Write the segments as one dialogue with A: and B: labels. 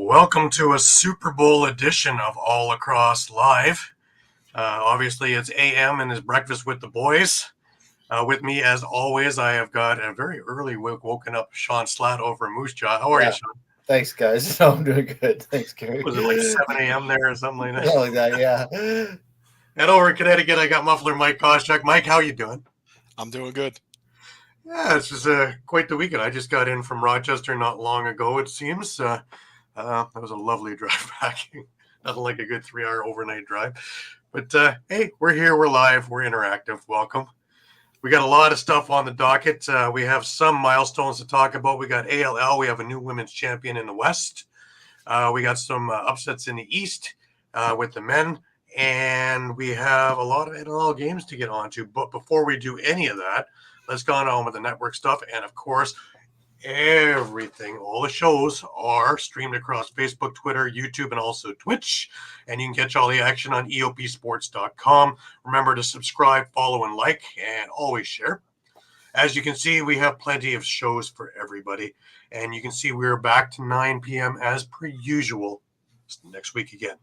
A: Welcome to a Super Bowl edition of All Lacrosse Live. Obviously, it's AM and it's breakfast with the boys. With me, as always, I have got a very early woken up Shawn Slaght over in Moose Jaw. How are you, Shawn?
B: Thanks, guys. No, I'm doing good. Thanks, Gary.
A: Was it like 7 a.m. there or something like that?
B: Yeah, like that, yeah.
A: And over in Connecticut, I got Muffler Mike Kostiuk. Mike, how you doing?
C: I'm doing good.
A: Yeah, it's just quite the weekend. I just got in from Rochester not long ago, it seems. That was a lovely drive back. Nothing like a good 3-hour overnight drive. But hey, we're here. We're live. We're interactive. Welcome. We got a lot of stuff on the docket. We have some milestones to talk about. We got ALL. We have a new women's champion in the West. We got some upsets in the East with the men. And we have a lot of NLL games to get onto. But before we do any of that, let's go on with the network stuff. And, of course, everything, all the shows are streamed across Facebook, Twitter, YouTube, and also Twitch. And you can catch all the action on eopsports.com. Remember to subscribe, follow, and like, and always share. As you can see, we have plenty of shows for everybody. And you can see we're back to 9 p.m. as per usual next week again.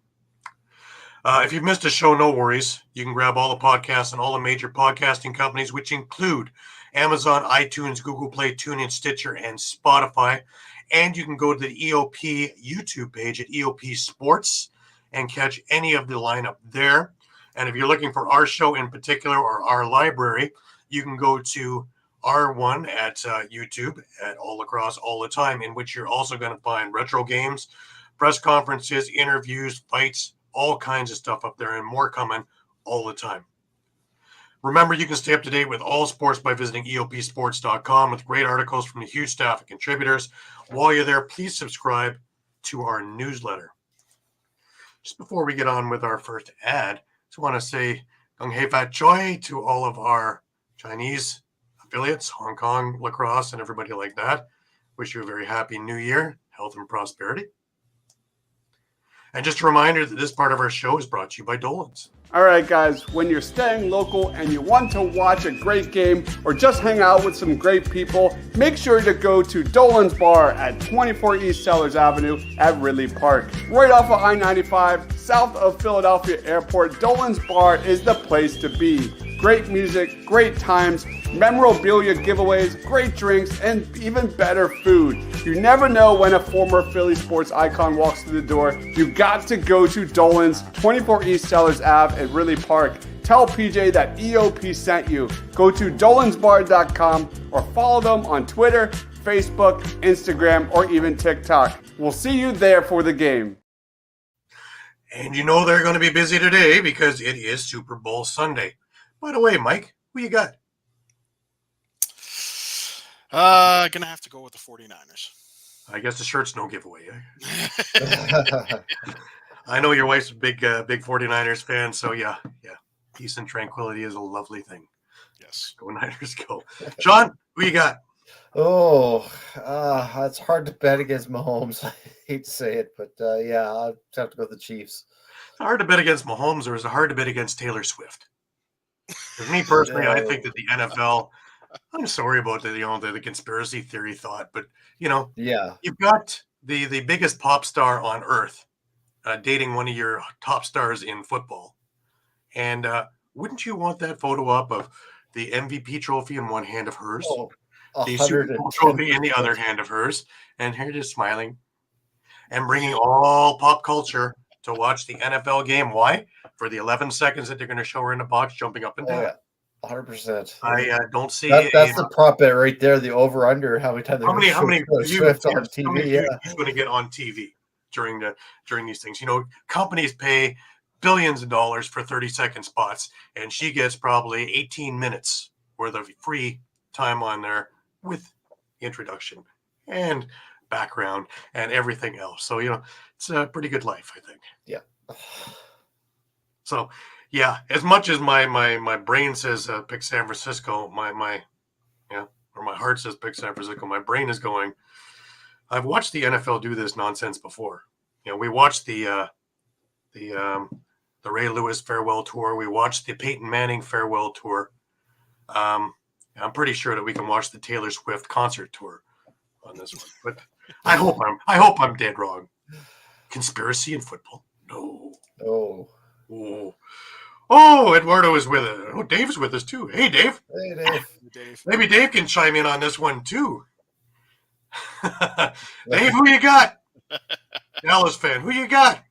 A: If you've missed a show, no worries. You can grab all the podcasts and all the major podcasting companies, which include Amazon, iTunes, Google Play, TuneIn, Stitcher, and Spotify. And you can go to the EOP YouTube page at EOP Sports and catch any of the lineup there. And if you're looking for our show in particular or our library, you can go to R1 at YouTube at All Lacrosse All the Time, in which you're also going to find retro games, press conferences, interviews, fights, all kinds of stuff up there and more coming all the time. Remember, you can stay up to date with all sports by visiting eopsports.com with great articles from the huge staff of contributors. While you're there, please subscribe to our newsletter. Just before we get on with our first ad, I just want to say Gong Hei Fat Choi to all of our Chinese affiliates, Hong Kong, Lacrosse, and everybody like that. Wish you a very happy new year, health and prosperity. And just a reminder that this part of our show is brought to you by Dolan's.
D: All right, guys, when you're staying local and you want to watch a great game or just hang out with some great people, make sure to go to Dolan's Bar at 24 East Sellers Avenue at Ridley Park. Right off of I-95, south of Philadelphia Airport, Dolan's Bar is the place to be. Great music, great times, memorabilia giveaways, great drinks, and even better food. You never know when a former Philly sports icon walks through the door. You got to go to Dolan's, 24 East Sellers Ave at Ridley Park. Tell PJ that EOP sent you. Go to dolansbar.com or follow them on Twitter, Facebook, Instagram, or even TikTok. We'll see you there for the game.
A: And you know they're going to be busy today because it is Super Bowl Sunday. By the way, Mike, who you got?
C: Gonna have to go with the 49ers.
A: I guess the shirt's no giveaway. Eh? I know your wife's a big 49ers fan, so yeah. Peace and tranquility is a lovely thing.
C: Yes.
A: Go Niners, go. Shawn, who you got?
B: It's hard to bet against Mahomes. I hate to say it, but yeah, I'll have to go with the Chiefs.
A: It's hard to bet against Mahomes, or is it hard to bet against Taylor Swift? For me personally, I think that the NFL, I'm sorry about the conspiracy theory thought, but you've got the biggest pop star on earth dating one of your top stars in football. And wouldn't you want that photo up of the MVP trophy in one hand of hers, the Super Bowl trophy in the other hand of hers, and her just smiling and bringing all pop culture to watch the NFL game? Why? For the 11 seconds that they're going to show her in the box jumping up and down.
B: Yeah, 100%.
A: I don't see
B: that's the prop bet right there. The over under. How many times?
A: How many
B: Swift on TV?
A: He's going to get on TV during these things. Companies pay billions of dollars for 30-second spots, and she gets probably 18 minutes worth of free time on there with introduction and background and everything else. So it's a pretty good life, I think.
B: Yeah.
A: So, yeah, as much as my brain says pick San Francisco, my heart says pick San Francisco, my brain is going, I've watched the NFL do this nonsense before. We watched the Ray Lewis farewell tour. We watched the Peyton Manning farewell tour. I'm pretty sure that we can watch the Taylor Swift concert tour on this one. But I hope I'm dead wrong. conspiracy in football? No.
B: Oh.
A: Oh, Eduardo is with us. Oh, Dave's with us too. Hey, Dave.
B: Hey, Dave.
C: Dave.
A: Maybe Dave can chime in on this one too. Dave, who you got? Dallas fan, who you got?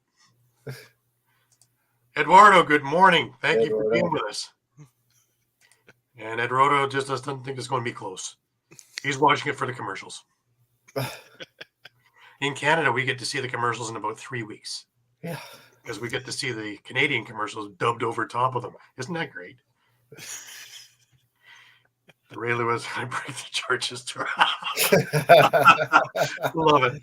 A: Eduardo, good morning. Thank you for being with us. And Eduardo just doesn't think it's going to be close. He's watching it for the commercials. In Canada, we get to see the commercials in about 3 weeks.
B: Yeah.
A: Because we get to see the Canadian commercials dubbed over top of them. Isn't that great? The Ray Lewis going to break the charges to Love it.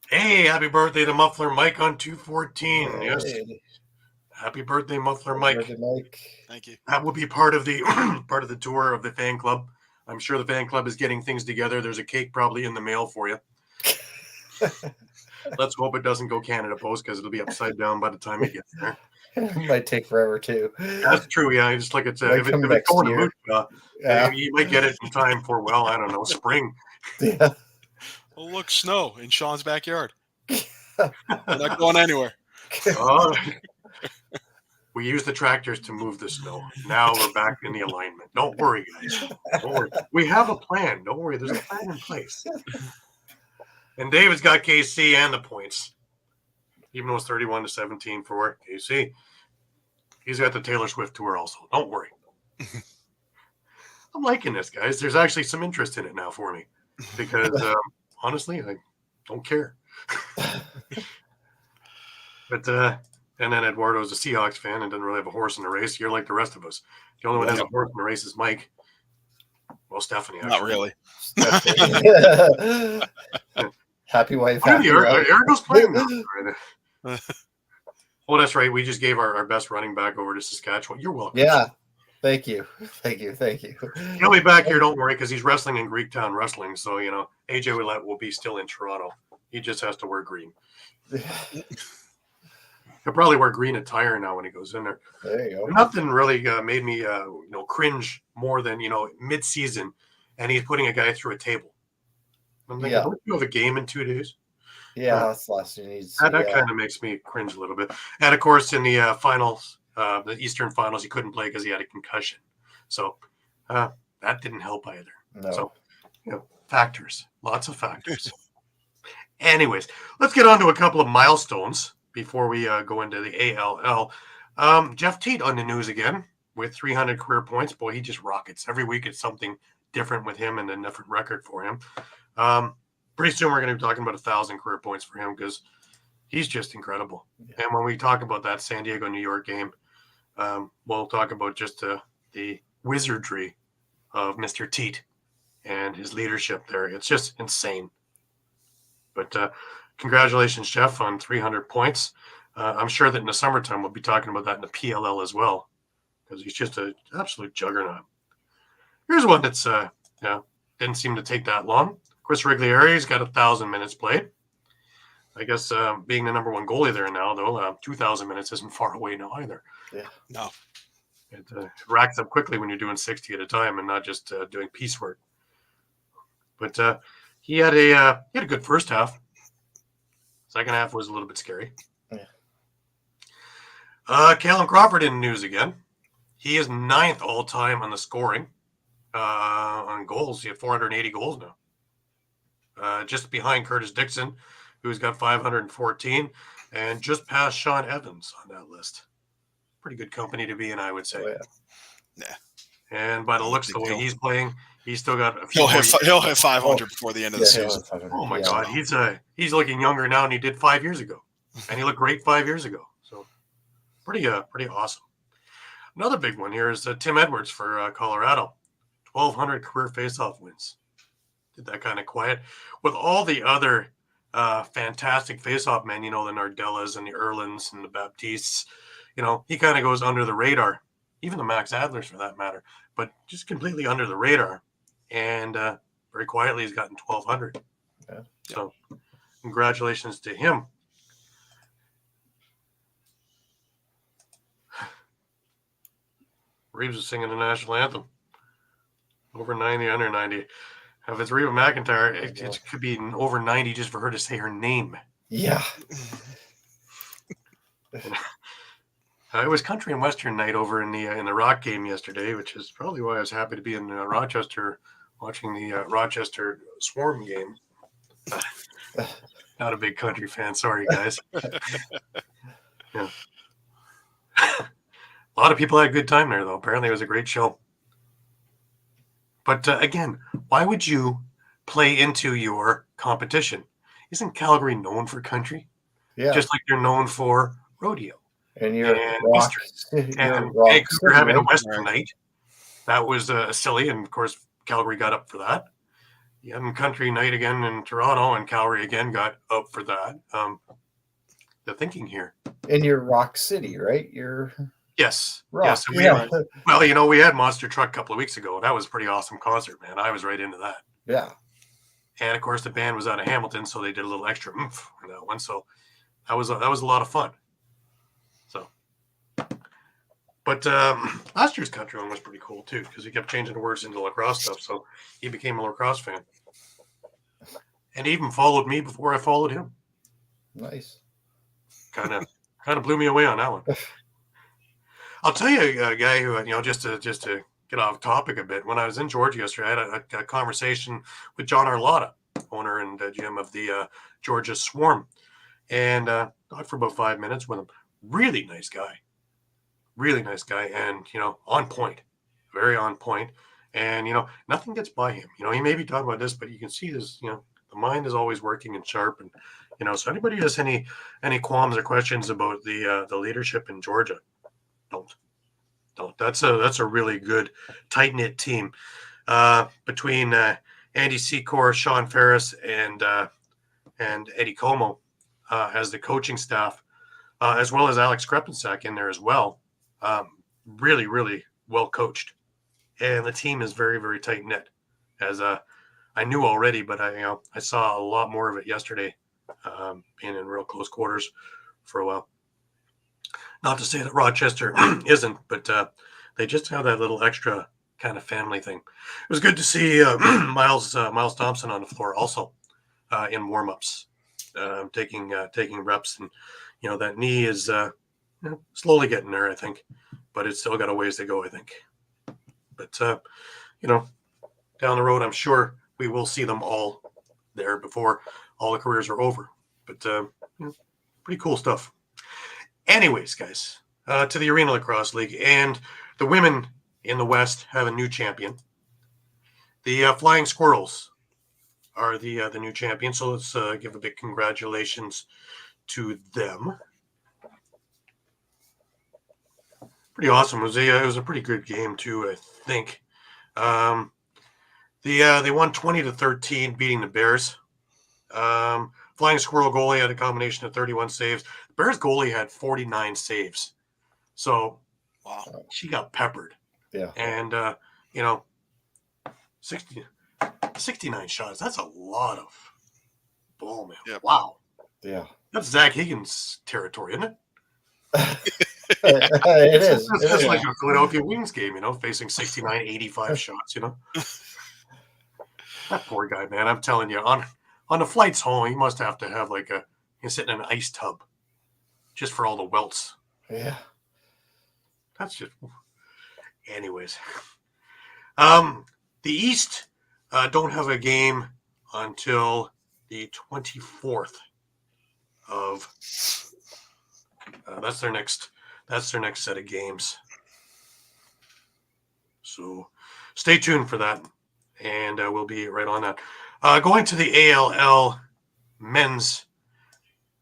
A: Hey, happy birthday to Muffler Mike on 214.
B: Hey.
A: Yes. Happy birthday, Muffler Mike.
B: Birthday, Mike.
C: Thank you.
A: That will be part of the part of the tour of the fan club. I'm sure the fan club is getting things together. There's a cake probably in the mail for you. Let's hope it doesn't go Canada Post because it'll be upside down by the time it gets there.
B: It might take forever too.
A: That's true. Yeah, just like it's
B: Might
A: if it's
B: come
A: going
B: next
A: to
B: year.
A: yeah. You might get it in time for I don't know, spring.
B: Yeah.
C: Oh, look, snow in Sean's backyard. We're not going anywhere.
A: We use the tractors to move the snow. Now we're back in the alignment. Don't worry, guys. Don't worry. We have a plan. Don't worry. There's a plan in place. And David's got KC and the points, even though it's 31-17 for KC. He's got the Taylor Swift tour also. Don't worry. I'm liking this, guys. There's actually some interest in it now for me because honestly, I don't care. But and then Eduardo's a Seahawks fan and doesn't really have a horse in the race. You're like the rest of us. The only one that has a horse in the race is Mike. Well, Stephanie. Actually.
C: Not really.
B: Happy wife.
A: Happy Argos playing now. Oh, that's right. We just gave our best running back over to Saskatchewan. You're welcome.
B: Yeah. Thank you.
A: He'll be back here. Don't worry, because he's wrestling in Greektown Wrestling. So, AJ Ouellette will be still in Toronto. He just has to wear green. He'll probably wear green attire now when he goes in there.
B: There you go.
A: Nothing really made me, cringe more than, mid-season, and he's putting a guy through a table. I'm thinking, don't you have a game in 2 days?
B: Yeah, that's the last thing he needs.
A: That kind of makes me cringe a little bit. And, of course, in the finals, the Eastern finals, he couldn't play because he had a concussion. So that didn't help either.
B: No.
A: So, factors. Lots of factors. Anyways, let's get on to a couple of milestones before we go into the ALL. Jeff Teat on the news again with 300 career points. Boy, he just rockets. Every week it's something different with him and a different record for him. Pretty soon we're going to be talking about 1,000 career points for him because he's just incredible. Yeah. And when we talk about that San Diego, New York game, we'll talk about just the wizardry of Mr. Teat and his leadership there. It's just insane. But congratulations, Jeff, on 300 points. I'm sure that in the summertime we'll be talking about that in the PLL as well because he's just an absolute juggernaut. Here's one that's didn't seem to take that long. Chris Riglieri's got 1,000 minutes played. I guess being the number one goalie there now, though, 2,000 minutes isn't far away now either.
B: Yeah.
C: No.
A: It racks up quickly when you're doing 60 at a time and not just doing piecework. But he had a good first half. Second half was a little bit scary. Yeah. Callum Crawford in the news again. He is 9th all time on the scoring on goals. He had 480 goals now. Just behind Curtis Dixon, who's got 514, and just past Sean Evans on that list. Pretty good company to be in, I would say.
B: Oh,
C: yeah.
A: And by the looks of the way he's playing, he's still got a few.
C: He'll hit 500 before the end of the season.
A: Oh my God, he's looking younger now than he did 5 years ago, and he looked great 5 years ago. So pretty awesome. Another big one here is Tim Edwards for Colorado, 1,200 career faceoff wins. Did that kind of quiet with all the other fantastic faceoff men. The Nardellas and the Erlins and the Baptistes. He kind of goes under the radar, even the Max Adlers for that matter, but just completely under the radar. And very quietly, he's gotten 1,200.
B: Yeah.
A: So congratulations to him. Reeves is singing the national anthem. Over 90, under 90. If it's Reba McEntire, it could be over 90 just for her to say her name.
B: Yeah.
A: It was country and western night over in the Rock game yesterday, which is probably why I was happy to be in Rochester watching the Rochester Swarm game. Not a big country fan, sorry guys. Yeah. A lot of people had a good time there, though. Apparently, it was a great show. But again, why would you play into your competition? Isn't Calgary known for country?
B: Yeah.
A: Just like they're known for rodeo.
B: And your
A: and
B: rock,
A: Western.
B: your
A: And
B: rock
A: Vancouver
B: city,
A: having a
B: right?
A: Western night. That was silly. And of course, Calgary got up for that. And country night again in Toronto, and Calgary again got up for that. The thinking here.
B: In your rock city, right? Your
A: Yes.
B: rock.
A: Yes. And
B: Yeah.
A: well, we had Monster Truck a couple of weeks ago. That was a pretty awesome concert, man. I was right into that.
B: Yeah.
A: And of course, the band was out of Hamilton, so they did a little extra oomph for that one. So that was a lot of fun. So, but last year's country one was pretty cool too, because he kept changing the words into lacrosse stuff. So he became a lacrosse fan, and he even followed me before I followed him.
B: Nice.
A: Kind of blew me away on that one. I'll tell you a guy who, just to get off topic a bit. When I was in Georgia yesterday, I had a conversation with John Arlotta, owner and GM of the Georgia Swarm, and talked for about 5 minutes with him. Really nice guy, and on point, very on point, and nothing gets by him. He may be talking about this, but you can see his, the mind is always working and sharp, and so anybody has any qualms or questions about the leadership in Georgia, don't. That's a really good tight knit team between Andy Secor, Sean Ferris, and Eddie Como as the coaching staff, as well as Alex Krepensak in there as well. Really, really well coached, and the team is very, very tight knit. As I knew already, but I saw a lot more of it yesterday, being in real close quarters for a while. Not to say that Rochester isn't, but they just have that little extra kind of family thing. It was good to see Miles Thompson on the floor also in warm-ups, taking reps, and that knee is slowly getting there, I think, but it's still got a ways to go, I think. But down the road, I'm sure we will see them all there before all the careers are over. But pretty cool stuff. Anyways, guys, to the Arena Lacrosse League, and the women in the West have a new champion. The Flying Squirrels are the new champion, so let's give a big congratulations to them. Pretty awesome. It was a pretty good game too, I think. They won 20-13, beating the Bears. Flying Squirrel goalie had a combination of 31 saves. The Bears goalie had 49 saves. So, wow, she got peppered.
B: Yeah.
A: And, 69 shots. That's a lot of ball, man.
C: Yep.
A: Wow.
B: Yeah.
A: That's Zach Higgins' territory, isn't it?
B: It is.
A: It's just like a Philadelphia Wings game, facing 69, 85 shots, That poor guy, man. I'm telling you, on the flights home, he must have to have he's sitting in an ice tub just for all the welts.
B: Yeah.
A: That's just, anyways. The East don't have a game until the 24th of. That's their next set of games. So stay tuned for that, and we'll be right on that. Going to the ALL men's,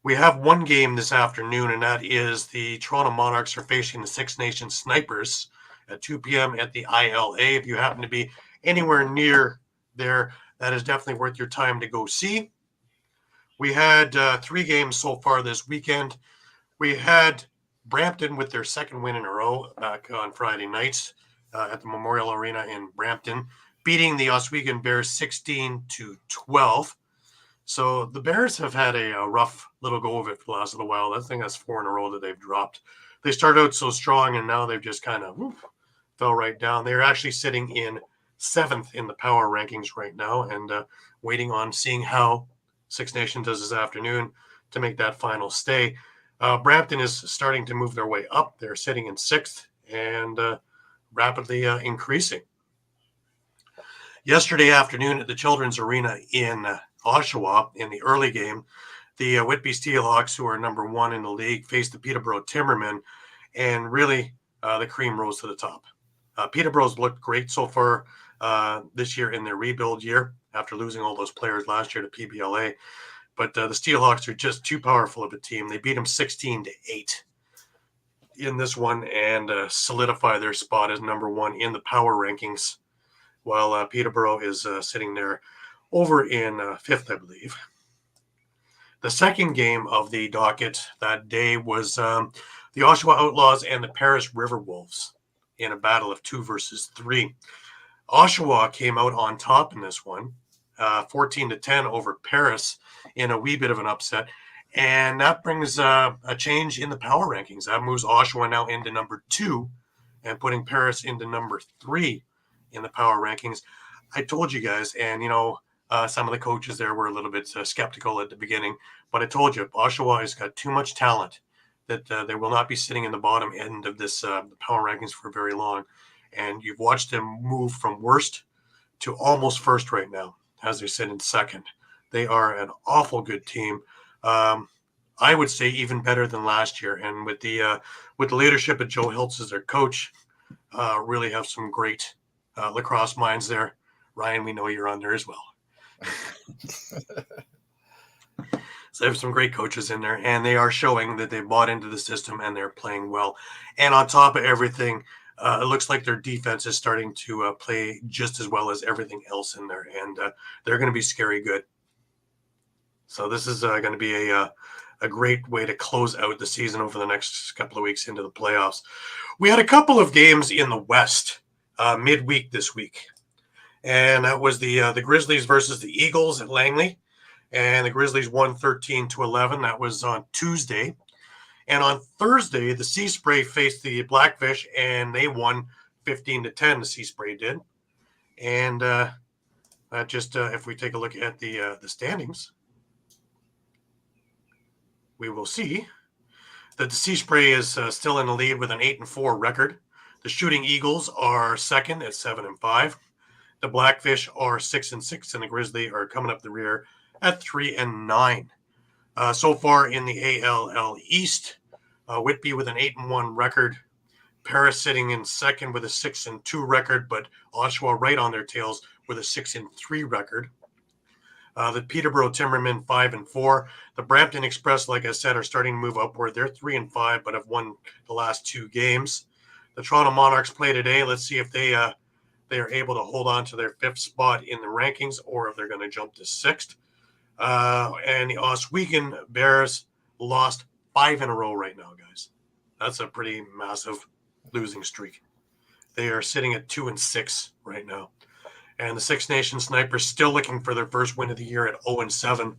A: we have one game this afternoon, and that is the Toronto Monarchs are facing the Six Nations Snipers at 2 p.m. at the ILA. If you happen to be anywhere near there, that is definitely worth your time to go see. We had 3 games so far this weekend. We had Brampton with their second win in a row back on Friday nights at the Memorial Arena in Brampton, beating the Oswego Bears 16-12. So the Bears have had a rough little go of it for the last little while. I think that's 4 in a row that they've dropped. They started out so strong, and now they've just kind of fell right down. They're actually sitting in 7th in the power rankings right now, and waiting on seeing how Six Nations does this afternoon to make that final stay. Brampton is starting to move their way up. They're sitting in 6th and rapidly increasing. Yesterday afternoon at the Children's Arena in Oshawa, in the early game, the Whitby Steelhawks, who are number 1 in the league, faced the Peterborough Timbermen, and really the cream rose to the top. Peterborough's looked great so far this year in their rebuild year after losing all those players last year to PBLA. But the Steelhawks are just too powerful of a team. They beat them 16-8 in this one and solidify their spot as number 1 in the power rankings, while Peterborough is sitting there over in 5th, I believe. The second game of the docket that day was the Oshawa Outlaws and the Paris River Wolves in a battle of 2 versus 3. Oshawa came out on top in this one, 14-10 over Paris in a wee bit of an upset. And that brings a change in the power rankings. That moves Oshawa now into number 2 and putting Paris into number 3 in the power rankings. I told you guys, and some of the coaches there were a little bit skeptical at the beginning, but I told you, Oshawa has got too much talent that they will not be sitting in the bottom end of this power rankings for very long. And you've watched them move from worst to almost first right now as they sit in second. They are an awful good team. I would say even better than last year. And with the leadership of Joe Hiltz as their coach, really have some great lacrosse minds there. Ryan, we know you're on there as well. So they have some great coaches in there, and they are showing that they've bought into the system and they're playing well. And on top of everything, it looks like their defense is starting to play just as well as everything else in there, and they're going to be scary good. So this is going to be a great way to close out the season over the next couple of weeks into the playoffs. We had a couple of games in the West midweek this week, and that was the Grizzlies versus the Eagles at Langley, and the Grizzlies won 13-11. That was on Tuesday. And on Thursday, the Sea Spray faced the Blackfish, and they won 15-10. The Sea Spray did. And if we take a look at the standings, we will see that the Sea Spray is still in the lead with an 8-4 record. The Shooting Eagles are second at 7-5. The Blackfish are 6-6, and the Grizzly are coming up the rear at 3-9. So far in the ALL East, Whitby with an 8-1 record, Paris sitting in second with a 6-2 record, but Oshawa right on their tails with a 6-3 record. The Peterborough Timbermen 5-4. The Brampton Express, like I said, are starting to move upward. They're 3-5, but have won the last 2 games. The Toronto Monarchs play today. Let's see if they are able to hold on to their 5th spot in the rankings, or if they're going to jump to 6th. And the Oswego Bears lost 5 in a row right now, guys. That's a pretty massive losing streak. They are sitting at 2-6 right now. And the Six Nations Snipers still looking for their first win of the year at 0-7.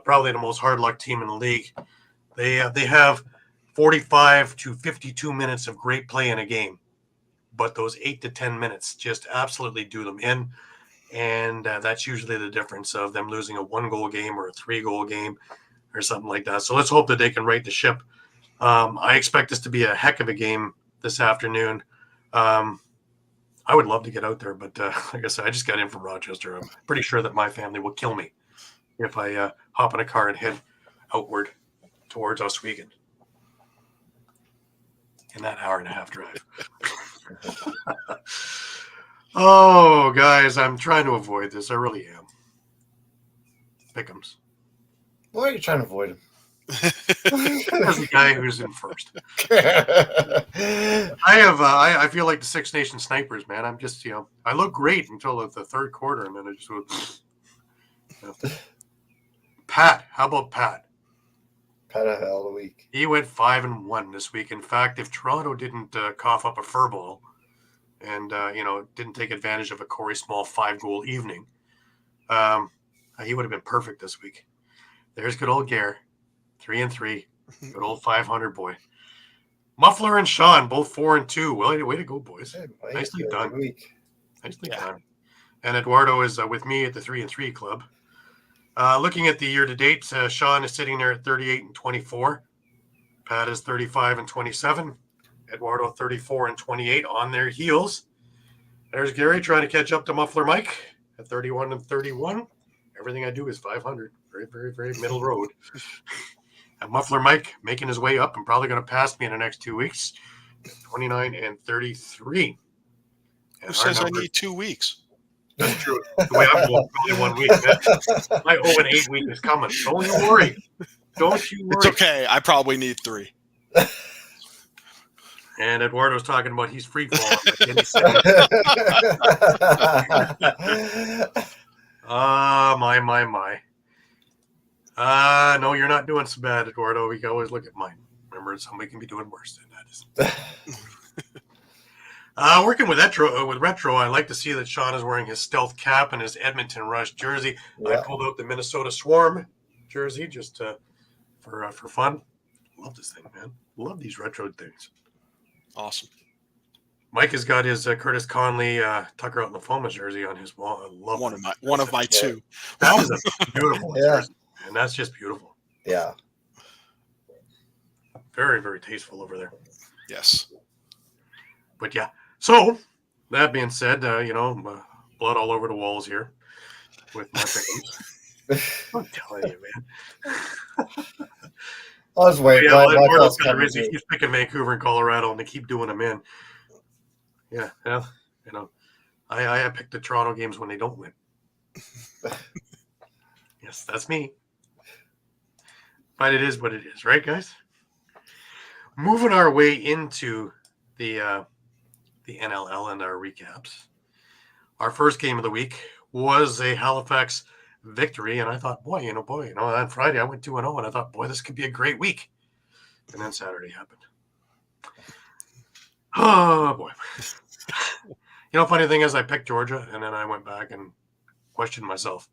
A: Probably the most hard luck team in the league. They have 45 to 52 minutes of great play in a game, but those 8 to 10 minutes just absolutely do them in. And that's usually the difference of them losing a 1-goal game or a 3-goal game or something like that. So let's hope that they can right the ship. I expect this to be a heck of a game this afternoon. I would love to get out there, but like I said, I just got in from Rochester. I'm pretty sure that my family will kill me if I hop in a car and head outward towards Oswego in that hour-and-a-half drive. Oh, guys, I'm trying to avoid this. I really am. Pick'ems.
B: Why are you trying to avoid him?
A: As the guy who's in first. I feel like the Six Nation Snipers, man. I'm just, I look great until the third quarter, and then I just Pat, how about Pat?
B: Pat a hell of a week.
A: He went 5-1 this week. In fact, if Toronto didn't cough up a furball and didn't take advantage of a Corey Small 5-goal evening, he would have been perfect this week. There's good old Gare, 3-3, good old 500 boy. Muffler and Shawn, both 4-2. Well, way to go, boys.
B: Hey,
A: Nicely done.
B: Week.
A: Nicely done. And Eduardo is with me at the 3-3 club. Looking at the year-to-date, Shawn is sitting there at 38-24. Pat is 35-27. Eduardo 34-28 on their heels. There's Gary trying to catch up to Muffler Mike at 31-31. Everything I do is 500. Very, very, very middle road. And Muffler Mike making his way up and probably going to pass me in the next 2 weeks. 29-33.
C: Who says I need 2 weeks?
A: That's true. The way I'm going, probably 1 week. My 0-8 week is coming. Don't you worry. Don't you worry.
C: It's okay. I probably need 3.
A: And Eduardo's talking about he's free falling. My. No, you're not doing so bad, Eduardo. We can always look at mine. Remember, somebody can be doing worse than that. Working with retro, I like to see that Shawn is wearing his stealth cap and his Edmonton Rush jersey.
B: Yeah.
A: I pulled out the Minnesota Swarm jersey just for fun. Love this thing, man. Love these retro things.
C: Awesome.
A: Mike has got his Curtis Conley Tucker out in the Foma jersey on his wall. I love
C: one of my 2.
A: That is a beautiful jersey, and that's just beautiful.
B: Yeah.
A: Very, very tasteful over there.
C: Yes.
A: But yeah. So that being said, blood all over the walls here with my pickings. I'm telling you, man.
B: I was waiting.
A: Eduardo's got a reason. He keeps picking Vancouver and Colorado, and they keep doing them in. Yeah, I pick the Toronto games when they don't win. Yes, that's me. But it is what it is, right, guys? Moving our way into the NLL and our recaps. Our first game of the week was a Halifax victory, and I thought, on Friday I went 2-0, and I thought, this could be a great week. And then Saturday happened. Oh boy. Funny thing is, I picked Georgia, and then I went back and questioned myself.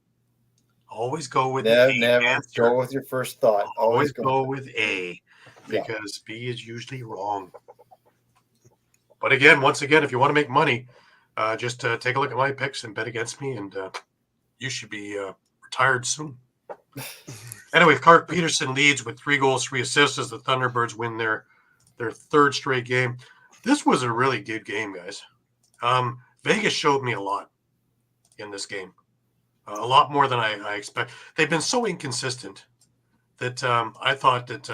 A: Always go with
B: never go with your first thought.
A: Always go with A, because B is usually wrong. But once again, if you want to make money, just take a look at my picks and bet against me, and you should be retired soon. Anyway, Clark Peterson leads with 3 goals, 3 assists as the Thunderbirds win their 3rd straight game. This was a really good game, guys. Vegas showed me a lot in this game, a lot more than I expect. They've been so inconsistent that I thought that,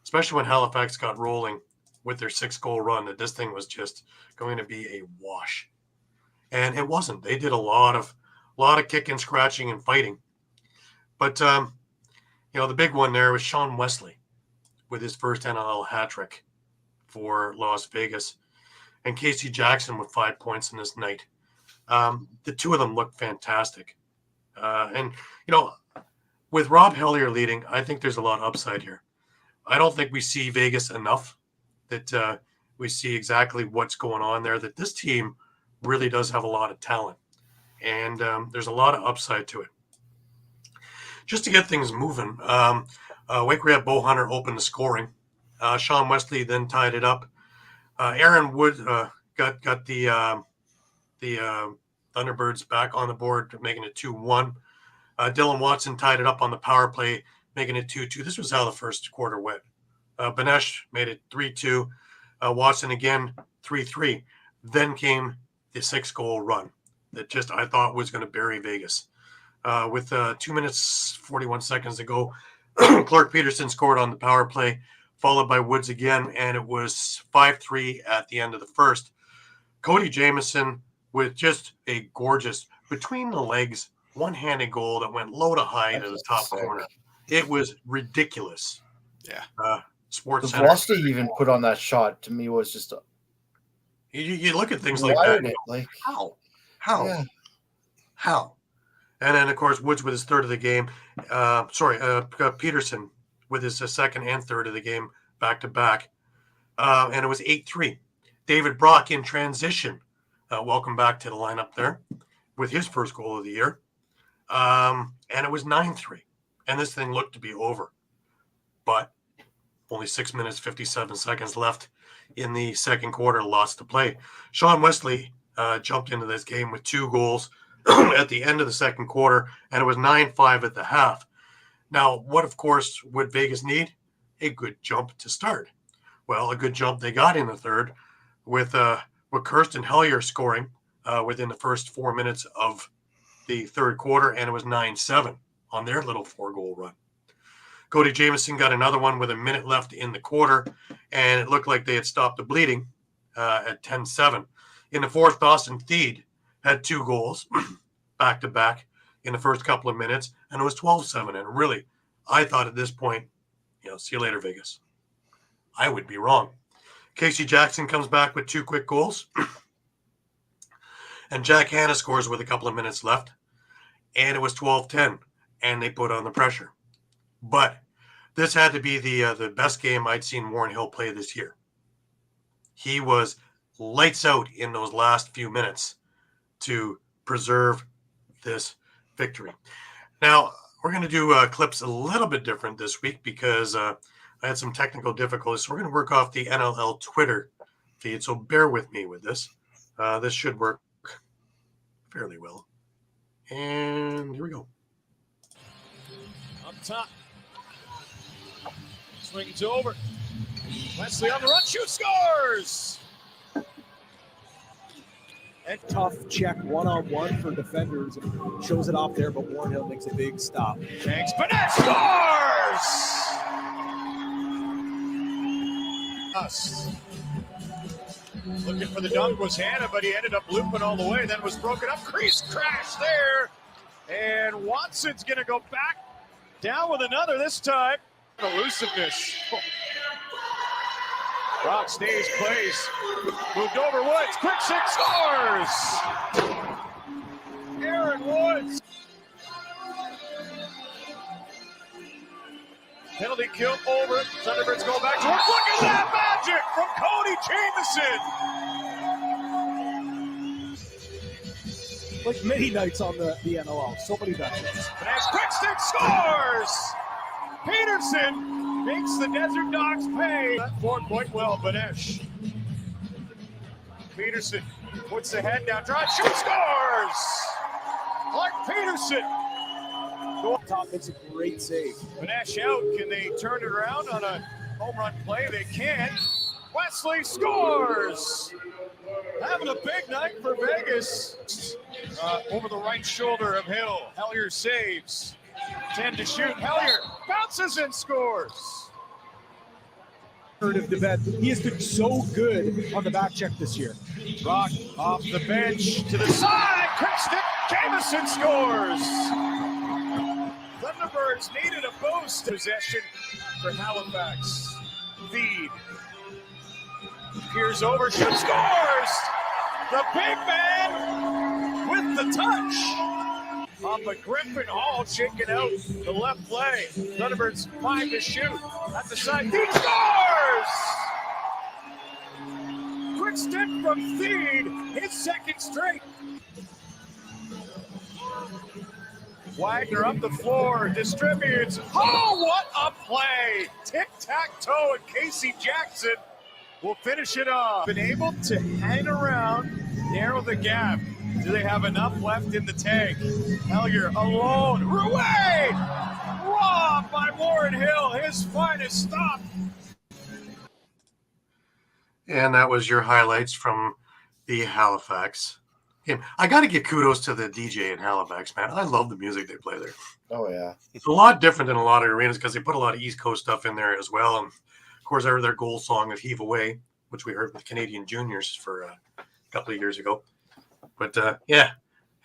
A: especially when Halifax got rolling with their 6-goal run, that this thing was just going to be a wash. And it wasn't. They did a lot of kicking, scratching, and fighting. But, the big one there was Shawn Wesley with his first NLL hat trick for Las Vegas, and Casey Jackson with 5 points in this night. The two of them looked fantastic. And with Rob Hellier leading, I think there's a lot of upside here. I don't think we see Vegas enough that we see exactly what's going on there, that this team really does have a lot of talent. And there's a lot of upside to it. Just to get things moving, Wake Red Bowhunter opened the scoring. Shawn Wesley then tied it up. Aaron Wood got the Thunderbirds back on the board, making it 2-1. Dylan Watson tied it up on the power play, making it 2-2. This was how the first quarter went. Banesh made it 3-2. Watson again 3-3. Then came the 6-goal run that just I thought was going to bury Vegas. With 2 minutes 41 seconds to go, Clark Peterson scored on the power play, followed by Woods again, and it was 5-3 at the end of the first. Cody Jamieson with just a gorgeous between the legs, one-handed goal that went low to high to the top corner. It was ridiculous.
C: Yeah.
A: Sports
B: the
A: Center.
B: velocity even put on that shot to me was just
A: you look at things like that. How? And then, of course, Woods with his 3rd of the game. Peterson with his 2nd and 3rd of the game back-to-back. And it was 8-3. David Brock in transition. Welcome back to the lineup there with his first goal of the year. And it was 9-3. And this thing looked to be over. But only 6 minutes, 57 seconds left in the second quarter, lost to play. Shawn Wesley jumped into this game with 2 goals, at the end of the second quarter, and it was 9-5 at the half. Now, what, of course, would Vegas need? A good jump to start. Well, a good jump they got in the third with Kirsten Hellier scoring within the first 4 minutes of the third quarter, and it was 9-7 on their little 4-goal run. Cody Jamieson got another one with a minute left in the quarter, and it looked like they had stopped the bleeding at 10-7. In the fourth, Dawson Theed had 2 goals back-to-back in the first couple of minutes, and it was 12-7. And really, I thought at this point, see you later, Vegas. I would be wrong. Casey Jackson comes back with 2 quick goals, and Jack Hanna scores with a couple of minutes left, and it was 12-10, and they put on the pressure. But this had to be the best game I'd seen Warren Hill play this year. He was lights out in those last few minutes to preserve this victory. Now, we're going to do clips a little bit different this week because I had some technical difficulties. So we're going to work off the NLL Twitter feed, so bear with me with this. This should work fairly well. And here we go.
E: Up top. Swings over. Wesley on the run, shoots, scores!
F: And tough check one-on-one for defenders. Shows it off there, but Warren Hill makes a big stop.
E: Shanks, Bennett scores! Looking for the dunk was Hanna, but he ended up looping all the way, then was broken up. Crease crash there. And Watson's going to go back down with another this time. Elusiveness. Brock stays, plays. Moved over Woods. Quick 6 scores! Aaron Woods. Penalty kill over. Thunderbirds go back to work. Look at that magic from Cody Jamieson.
F: Like many nights on the NLL. So many matches.
E: And as Quickstick scores! Peterson makes the Desert Dogs pay. That forward quite well, Banesh. Peterson puts the head down, drive, shoot, scores! Clark Peterson.
F: Top makes a great save.
E: Banesh out. Can they turn it around on a home run play? They can. Wesley scores! Having a big night for Vegas. Over the right shoulder of Hill. Hellier saves. 10 to shoot. Hellier bounces and scores.
F: He has been so good on the back check this year.
E: Rock off the bench to the side. Quick stick. Jamieson scores. Thunderbirds needed a boost. Possession for Halifax. Feed. Peers over. Shoot, scores. The big man with the touch. But Griffin Hall shaking out the left leg. Thunderbirds 5 to shoot. At the side, he scores! Quick stick from Feed, his second straight. Wagner up the floor, distributes. Oh, what a play! Tic-tac-toe, and Casey Jackson will finish it off. Been able to hang around, narrow the gap. Do they have enough left in the tank? Hellier alone. Rouet! Robbed by Warren Hill. His finest stop.
A: And that was your highlights from the Halifax game. I got to give kudos to the DJ in Halifax, man. I love the music they play there.
B: Oh, yeah.
A: It's a lot different than a lot of arenas because they put a lot of East Coast stuff in there as well. And, of course, I heard their goal song of Heave Away, which we heard with Canadian Juniors for a couple of years ago. But, yeah,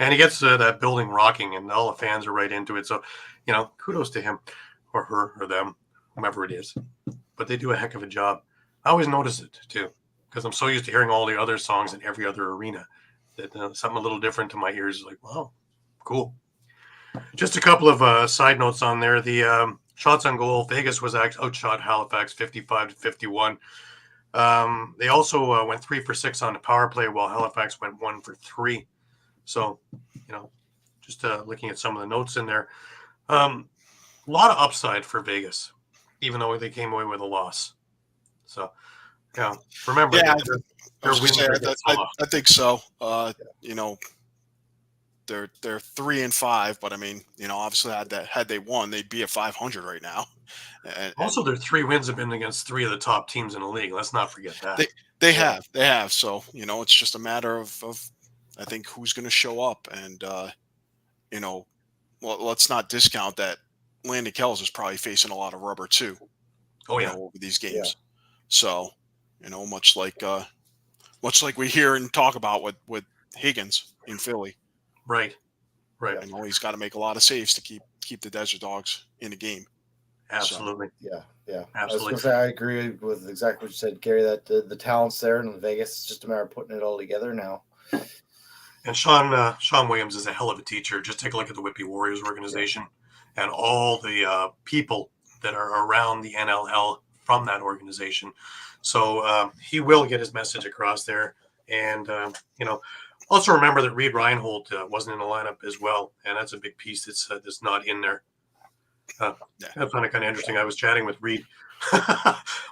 A: and he gets that building rocking, and all the fans are right into it. So, kudos to him or her or them, whomever it is. But they do a heck of a job. I always notice it, too, because I'm so used to hearing all the other songs in every other arena that something a little different to my ears is like, wow, cool. Just a couple of side notes on there. The shots on goal, Vegas was outshot Halifax 55-51. They also went 3 for 6 on the power play, while Halifax went 1 for 3. So, just looking at some of the notes in there, a lot of upside for Vegas, even though they came away with a loss. So, remember,
C: Yeah,
A: they're winning.
C: I think so. they're 3-5, but I mean, obviously had they won, they'd be at 500 right now. And
A: Also, their 3 wins have been against 3 of the top teams in the league. Let's not forget that.
C: they have. So it's just a matter of I think who's going to show up, and well, let's not discount that Landy Kells is probably facing a lot of rubber too.
A: Oh yeah,
C: over these games. So much like we hear and talk about with Higgins in Philly.
A: Right.
C: He's got to make a lot of saves to keep the Desert Dogs in the game.
A: Absolutely.
B: So, yeah.
A: Absolutely.
B: I was going to say I agree with exactly what you said, Gary. That the talent's there in Vegas. It's just a matter of putting it all together now.
A: And Sean Williams is a hell of a teacher. Just take a look at the Whitby Warriors organization and all the people that are around the NLL from that organization. So he will get his message across there. And, also remember that Reed Reinhold wasn't in the lineup as well. And that's a big piece that's not in there. I found it kind of interesting. I was chatting with Reed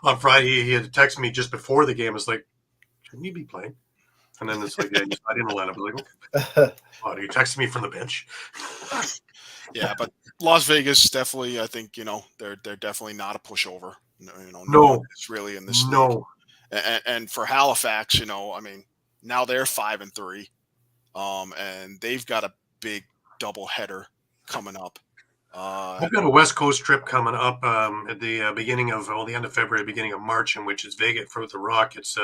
A: on Friday. He had texted me just before the game. It's like, shouldn't he be playing? And then it's like, yeah, he's not in the lineup. I was like, okay. Oh, you texted me from the bench.
C: Yeah, but Las Vegas definitely, I think, they're definitely not a pushover.
A: No,
C: it's really in this.
A: No.
C: And for Halifax, I mean, now they're 5-3, and they've got a big double header coming up.
A: I've got a West Coast trip coming up at the beginning of the end of February, beginning of March, in which is Vegas for the Rock. It's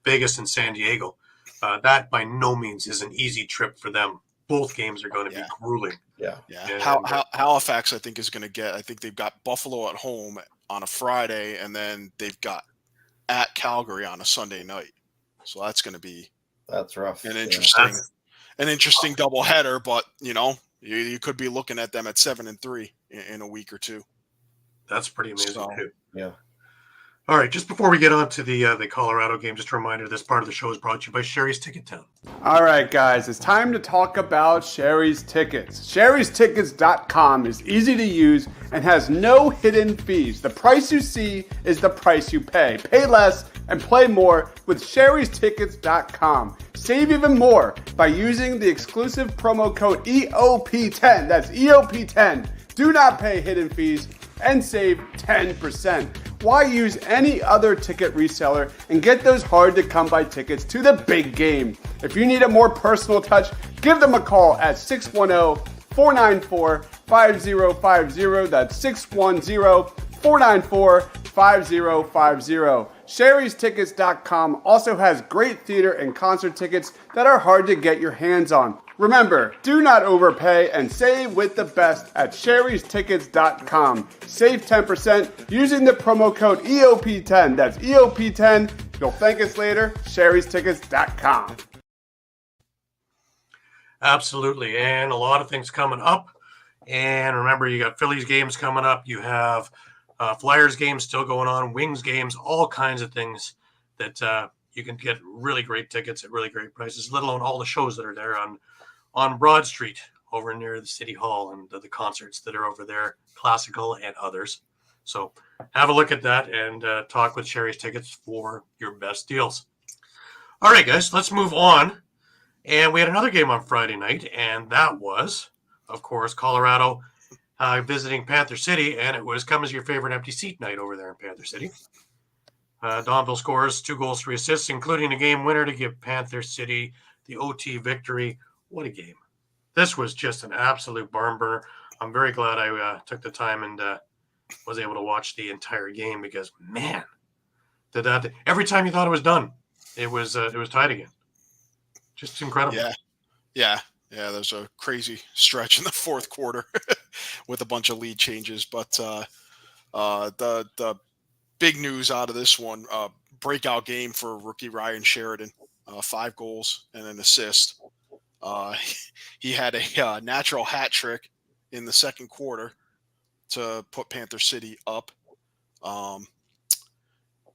A: Vegas and San Diego. That by no means is an easy trip for them. Both games are going to be grueling.
C: Yeah. Halifax, I think, is going to get. I think they've got Buffalo at home on a Friday, and then they've got at Calgary on a Sunday night. So that's going to be
B: rough.
C: An interesting doubleheader, but you could be looking at them at 7-3 in a week or two.
A: That's pretty amazing too.
B: Yeah.
A: All right, just before we get on to the Colorado game, just a reminder, this part of the show is brought to you by Sherry's Ticket Town.
D: All right, guys, it's time to talk about Sherry's Tickets. Sherry'sTickets.com is easy to use and has no hidden fees. The price you see is the price you pay. Pay less and play more with Sherry'sTickets.com. Save even more by using the exclusive promo code EOP10. That's EOP10. Do not pay hidden fees and save 10%. Why use any other ticket reseller and get those hard-to-come-by tickets to the big game? If you need a more personal touch, give them a call at 610-494-5050. That's 610-494-5050. Sherry'sTickets.com also has great theater and concert tickets that are hard to get your hands on. Remember, do not overpay and save with the best at Sherry'sTickets.com. Save 10% using the promo code EOP10. That's EOP10. You'll thank us later. Sherry'sTickets.com.
A: Absolutely, and a lot of things coming up. And remember, you got Phillies games coming up. You have Flyers games still going on, Wings games, all kinds of things that you can get really great tickets at really great prices, let alone all the shows that are there on Broad Street over near the City Hall and the concerts that are over there, classical and others. So have a look at that and talk with Sherry's Tickets for your best deals. All right, guys, let's move on. And we had another game on Friday night, and that was, of course, Colorado visiting Panther City, and it was come as your favorite empty seat night over there in Panther City. Donville scores 2 goals, 3 assists, including a game winner to give Panther City the OT victory. What a game. This was just an absolute barn burner. I'm very glad I took the time and was able to watch the entire game because, man, every time you thought it was done, it was tied again. Just incredible.
C: Yeah. There's a crazy stretch in the fourth quarter with a bunch of lead changes. But the big news out of this one, breakout game for rookie Ryan Sheridan, 5 goals and an assist. He had a natural hat trick in the second quarter to put Panther City up.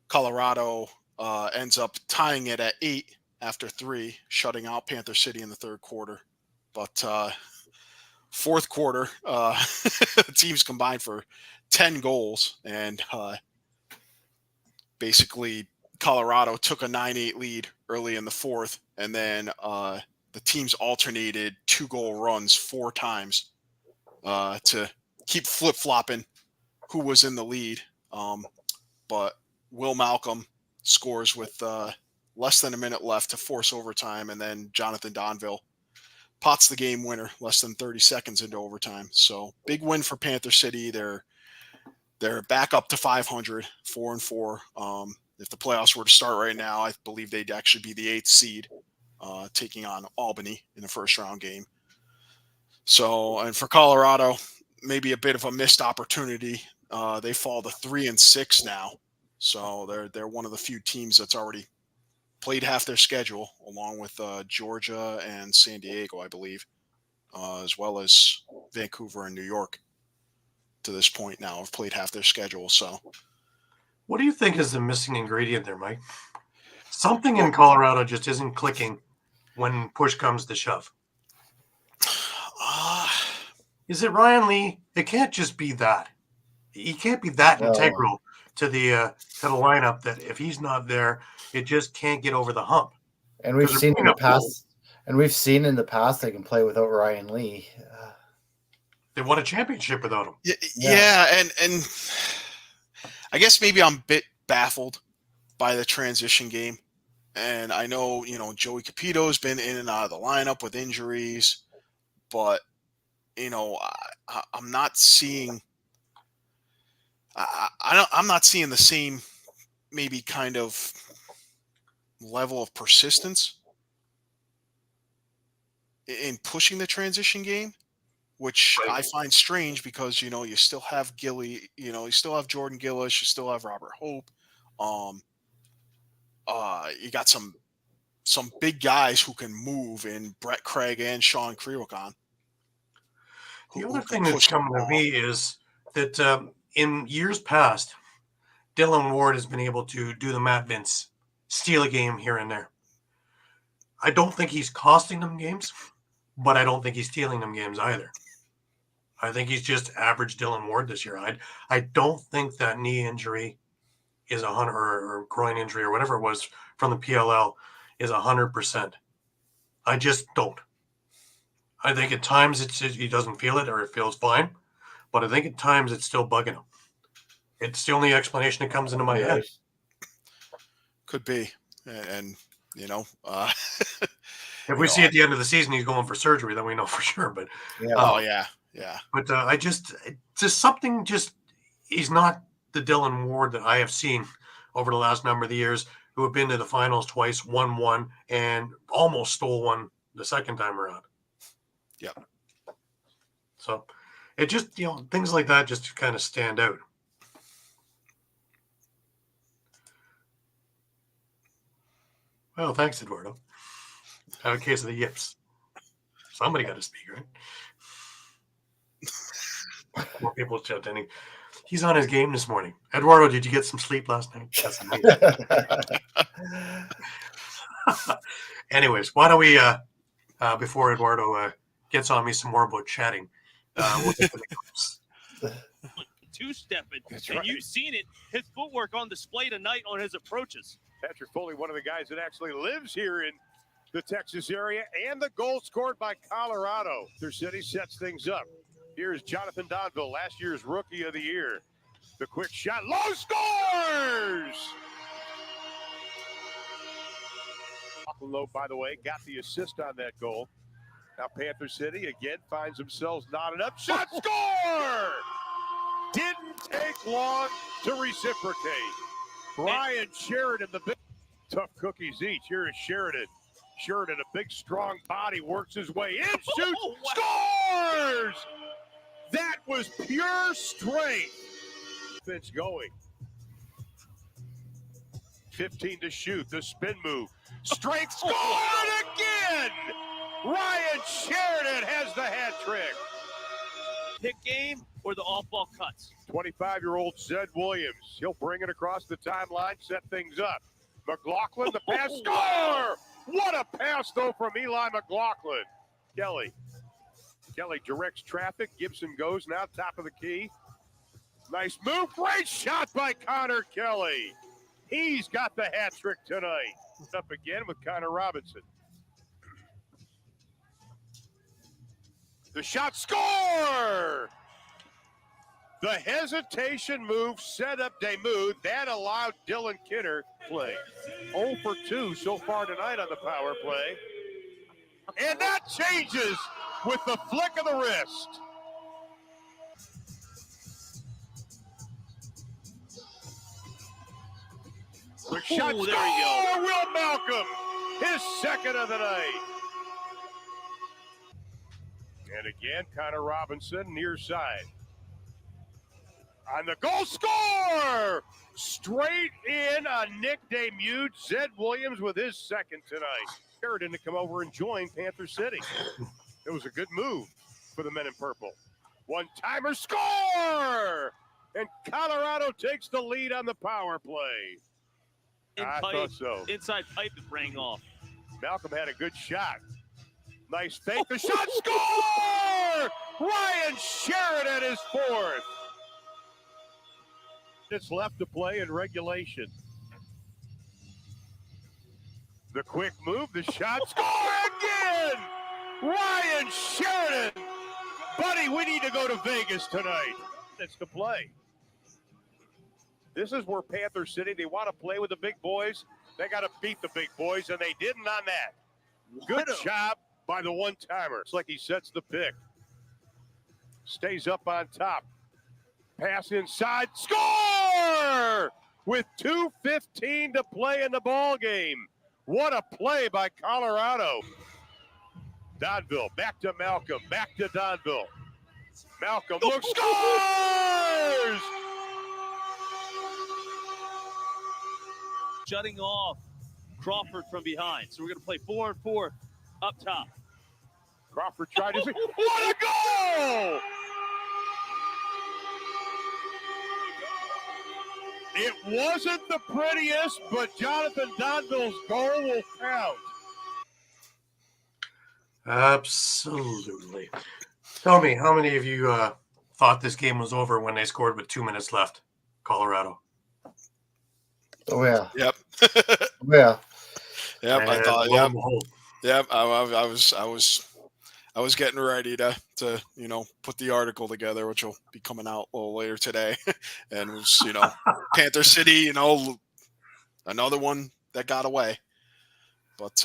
C: Colorado ends up tying it at 8 after 3, shutting out Panther City in the third quarter. But fourth quarter, the teams combined for 10 goals, and basically Colorado took a 9-8 lead early in the fourth, and then the teams alternated 2-goal runs 4 times to keep flip-flopping who was in the lead. But Will Malcolm scores with less than a minute left to force overtime, and then Jonathan Donville pots the game winner less than 30 seconds into overtime. So big win for Panther City. They're back up to 500, 4-4. If the playoffs were to start right now, I believe they'd actually be the 8th seed, taking on Albany in the first round game. So, and for Colorado, maybe a bit of a missed opportunity. They fall to 3-6 now. So they're one of the few teams that's already played half their schedule, along with Georgia and San Diego, I believe, as well as Vancouver and New York. To this point now, have played half their schedule. So,
A: what do you think is the missing ingredient there, Mike? Something in Colorado just isn't clicking when push comes to shove. Is it Ryan Lee? It can't just be that. He can't be that integral to the lineup that if he's not there, it just can't get over the hump.
B: And we've seen in the past. And we've seen in the past they can play without Ryan Lee.
A: They won a championship without him.
C: Yeah, and I guess maybe I'm a bit baffled by the transition game. And I know, Joey Capito's been in and out of the lineup with injuries, but, I'm not seeing I'm not seeing the same maybe kind of level of persistence in pushing the transition game, which I find strange because, you still have Gilly, you still have Jordan Gillis, you still have Robert Hope. You got some big guys who can move in Brett Craig and Sean Kriwakon.
A: The other thing that's coming to me is that in years past, Dylan Ward has been able to do the Matt Vince, steal a game here and there. I don't think he's costing them games, but I don't think he's stealing them games either. I think he's just average Dylan Ward this year. I don't think that knee injury is 100 or groin injury or whatever it was from the PLL is 100%. I just don't. I think at times he doesn't feel it or it feels fine, but I think at times it's still bugging him. It's the only explanation that comes into my head.
C: Could be, and
A: if we see at the end of the season he's going for surgery, then we know for sure. But
C: yeah.
A: But I just something. He's not the Dylan Ward that I have seen over the last number of the years, who have been to the finals twice, won one, and almost stole one the second time around.
C: Yeah.
A: So it just things like that just kind of stand out. Well, thanks, Eduardo. Have a case of the yips. Somebody got to speak, right? More people chatting. He's on his game this morning. Eduardo, did you get some sleep last night? That's amazing. Anyways, why don't we, before Eduardo gets on me some more about chatting, we'll get to the clips.
G: Two-stepping, and you've seen it. His footwork on display tonight on his approaches.
E: Patrick Foley, one of the guys that actually lives here in the Texas area, and the goal scored by Colorado. Their city sets things up. Here's Jonathan Donville, last year's Rookie of the Year. The quick shot, low scores! Low, by the way, got the assist on that goal. Now Panther City again finds themselves knotted up. Shot, score! Didn't take long to reciprocate. Brian Sheridan, the big tough cookies each. Here is Sheridan. Sheridan, a big, strong body, works his way in, shoots, scores! That was pure strength. It's going. 15 to shoot, the spin move. Strength, scored again! Ryan Sheridan has the hat trick.
G: Pick game or the off-ball cuts.
E: 25-year-old Zed Williams. He'll bring it across the timeline, set things up. McLaughlin, the pass, score! What a pass, though, from Eli McLaughlin. Kelly directs traffic. Gibson goes now, top of the key. Nice move. Great shot by Connor Kelly. He's got the hat trick tonight. Up again with Connor Robinson. The shot, score! The hesitation move set up Demuth. That allowed Dylan Kidder play. 0 for 2 so far tonight on the power play. And that changes with the flick of the wrist. Quick shot,
G: Ooh,
E: score!
G: there you go.
E: Will Malcolm, his second of the night. And again, Connor Robinson, near side. On the goal, score! Straight in on Nick Demuth. Zed Williams with his second tonight. Sheridan to come over and join Panther City. It was a good move for the men in purple. One-timer, score! And Colorado takes the lead on the power play. I thought so.
G: Inside pipe it rang off.
E: Malcolm had a good shot. Nice fake. The shot, score! Ryan Sheridan is fourth. It's left to play in regulation. The quick move, the shot, score again! Ryan Sheridan! Buddy, we need to go to Vegas tonight. It's to play. This is where Panther City, they want to play with the big boys. They got to beat the big boys, and they didn't on that. Good job by the one-timer. It's like he sets the pick. Stays up on top. Pass inside. Score! With 2:15 to play in the ball game. What a play by Colorado. Donville, back to Malcolm, back to Donville. Malcolm looks, scores!
G: Shutting off Crawford from behind. So we're going to play 4 and 4 up top.
E: Crawford tried to see. What a goal! It wasn't the prettiest, but Jonathan Donville's goal will count.
A: Absolutely. Tell me, how many of you thought this game was over when they scored with 2 minutes left? Colorado.
B: Oh yeah.
C: Yep.
B: Yeah.
C: Yep. I
A: And
C: thought.
A: lo
C: Yep.
A: and behold,
C: Yep. I was getting ready to put the article together, which will be coming out a little later today, and it was Panther City, another one that got away, but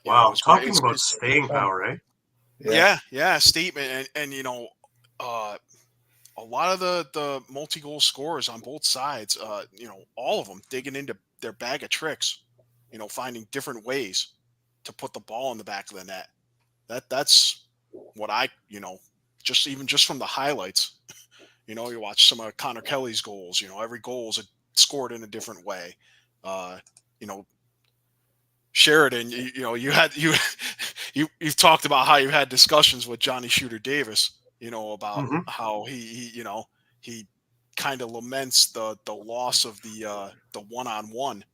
A: wow, talking about staying power, eh?
C: Yeah, statement, and a lot of the multi-goal scorers on both sides, all of them digging into their bag of tricks, finding different ways to put the ball in the back of the net. That's what I, just from the highlights, you watch some of Connor Kelly's goals, every goal is scored in a different way. Sheridan, you've talked about how you've had discussions with Johnny Shooter Davis, about how he kind of laments the loss of the one-on-one,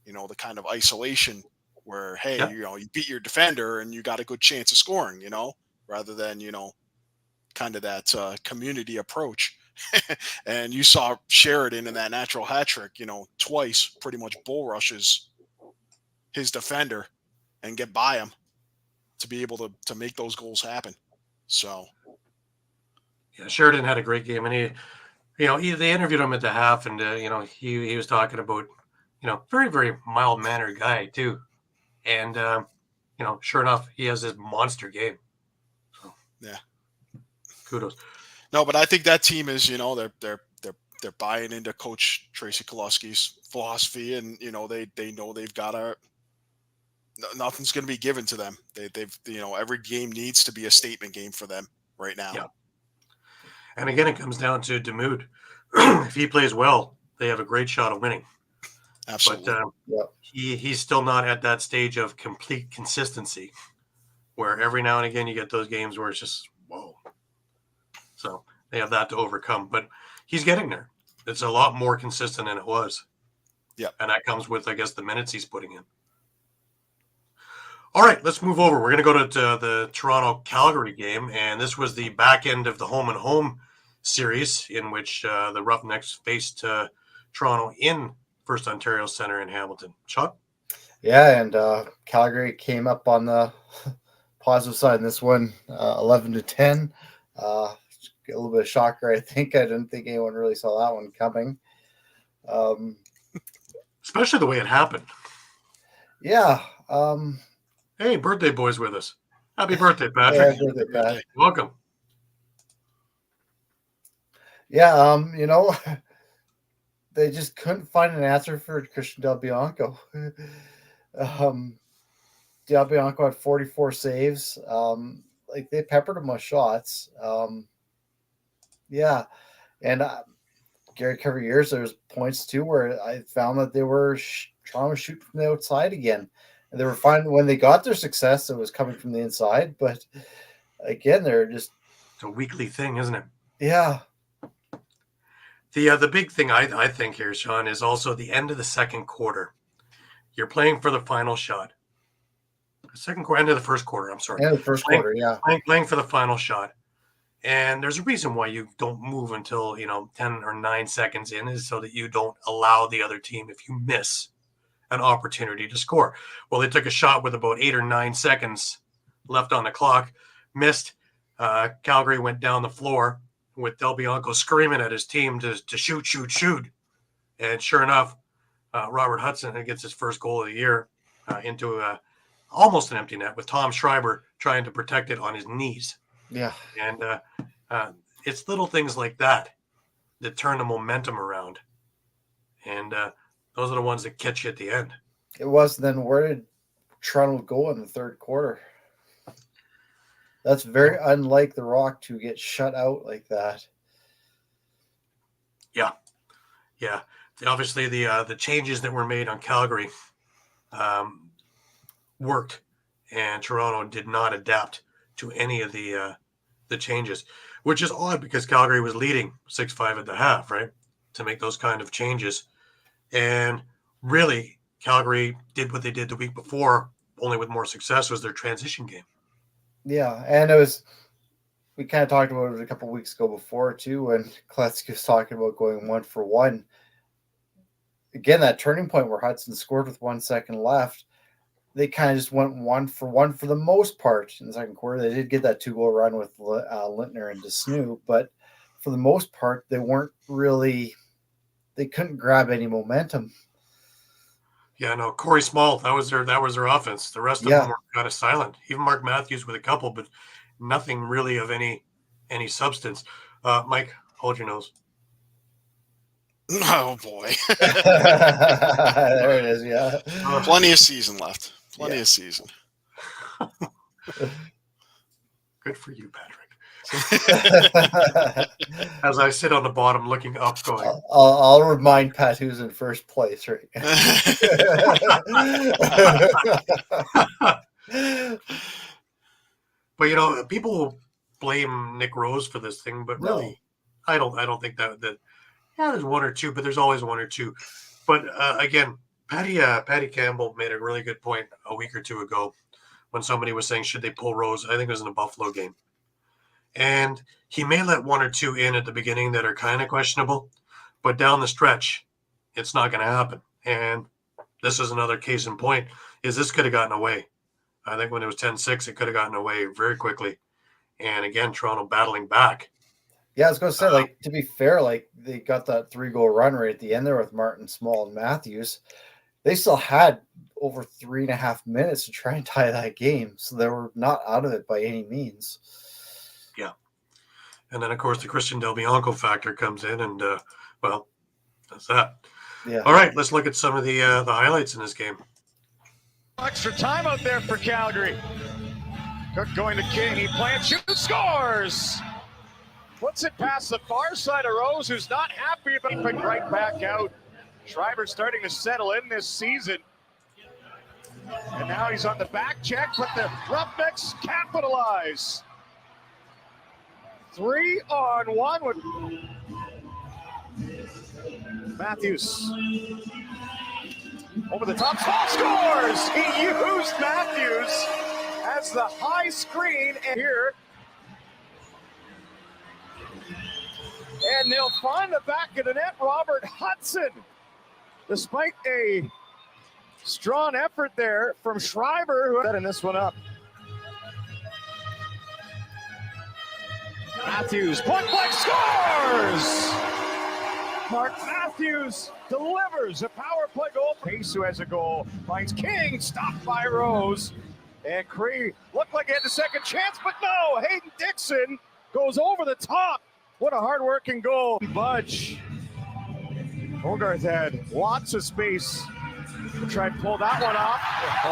C: the kind of isolation where, hey, you beat your defender and you got a good chance of scoring, rather than, kind of that community approach. And you saw Sheridan in that natural hat trick, twice pretty much bull rushes his defender and get by him to be able to make those goals happen. So
A: yeah, Sheridan had a great game, and they interviewed him at the half, and he was talking about very, very mild mannered guy too, and sure enough, he has this monster game. So, yeah, kudos.
C: No, but I think that team is they're buying into Coach Tracy Koloski's philosophy, and they know they've got nothing's going to be given to them. They've every game needs to be a statement game for them right now.
A: Yeah. And again, it comes down to Demuth. If he plays well, they have a great shot of winning.
C: Absolutely.
A: But he's still not at that stage of complete consistency, where every now and again you get those games where it's just whoa. So they have that to overcome, but he's getting there. It's a lot more consistent than it was.
C: Yeah,
A: and that comes with, I guess, the minutes he's putting in. All right, let's move over. We're going to go to the Toronto-Calgary game, and this was the back end of the home-and-home series in which the Roughnecks faced Toronto in First Ontario Centre in Hamilton. Shawn?
B: Yeah, and Calgary came up on the positive side in this one, 11-10. A little bit of shocker, I think. I didn't think anyone really saw that one coming.
A: Especially the way it happened.
B: Yeah.
A: Hey, birthday boy's with us. Happy birthday,
B: Yeah,
A: Patrick.
B: birthday, Pat.
A: Welcome.
B: Yeah, they just couldn't find an answer for Christian Del Bianco. Del Bianco had 44 saves. Like they peppered him with shots. Yeah, and Gary Cavaliers, there's points too where I found that they were trying to shoot from the outside again, and they were finding when they got their success, it was coming from the inside. But again, they're just
A: It's a weekly thing, isn't it?
B: yeah.
A: The big thing I think here, Shawn, is also the end of the second quarter. You're playing for the final shot. End of the first quarter. I'm sorry.
B: Yeah, the first quarter, yeah.
A: Playing for the final shot. And there's a reason why you don't move until 10 or 9 seconds in, is so that you don't allow the other team, if you miss, an opportunity to score. Well, they took a shot with about 8 or 9 seconds left on the clock, missed. Calgary went down the floor with Del Bianco screaming at his team to shoot. And sure enough, Robert Hudson gets his first goal of the year into almost an empty net with Tom Schreiber trying to protect it on his knees.
B: Yeah.
A: And it's little things like that turn the momentum around. And those are the ones that catch you at the end.
B: It was. Then where did Toronto go in the third quarter? That's very unlike the Rock to get shut out like that.
A: Yeah. Obviously, the changes that were made on Calgary worked, and Toronto did not adapt to any of the changes, which is odd because Calgary was leading 6-5 at the half, right, to make those kind of changes. And really, Calgary did what they did the week before, only with more success, was their transition game.
B: Yeah, and we kind of talked about it a couple of weeks ago before too, when Kostiuk was talking about going 1-for-1. Again, that turning point where Hudson scored with 1 second left, they kind of just went 1-for-1 for the most part in the second quarter. They did get that 2-goal run with Lintner and DeSnoop, but for the most part, they couldn't grab any momentum.
A: Yeah, no, Corey Small, that was their offense. The rest of them were kind of silent. Even Mark Matthews with a couple, but nothing really of any substance. Mike, hold your nose.
C: Oh boy.
B: There it is, yeah.
C: Plenty of season left. Plenty of season.
A: Good for you, Patrick. As I sit on the bottom looking up going.
B: I'll remind Pat who's in first place right now.
A: But people blame Nick Rose for this thing, but really, I don't think that there's one or two, but there's always one or two. But again, Patty Campbell made a really good point a week or two ago when somebody was saying, should they pull Rose? I think it was in a Buffalo game. And he may let one or two in at the beginning that are kind of questionable, but down the stretch, it's not going to happen. And this is another case in point, is this could have gotten away. I think when it was 10-6, it could have gotten away very quickly. And again, Toronto battling back.
B: Yeah, I was going to say, to be fair, they got that 3-goal run right at the end there with Martin, Small, and Matthews. They still had over 3.5 minutes to try and tie that game. So they were not out of it by any means.
A: Yeah. And then, of course, the Christian Del Bianco factor comes in, and, that's that.
B: Yeah.
A: All right, let's look at some of the highlights in this game.
E: Extra time out there for Calgary. Cook going to King. He plants, shoots, scores! Puts it past the far side of Rose, who's not happy about it. Right back out. Schreiber starting to settle in this season. And now he's on the back check, but the Roughnecks capitalize. 3-on-1 with Matthews. Over the top, Small scores! He used Matthews as the high screen here. And they'll find the back of the net, Robert Hudson. Despite a strong effort there from Schreiber, who setting this one up. Matthews, point blank scores! Mark Matthews delivers a power play goal. Pace, who has a goal, finds King, stopped by Rose. And Cree looked like he had the second chance, but no, Hayden Dixon goes over the top. What a hard-working goal. Budge. Hogarth had lots of space to try and pull that one off.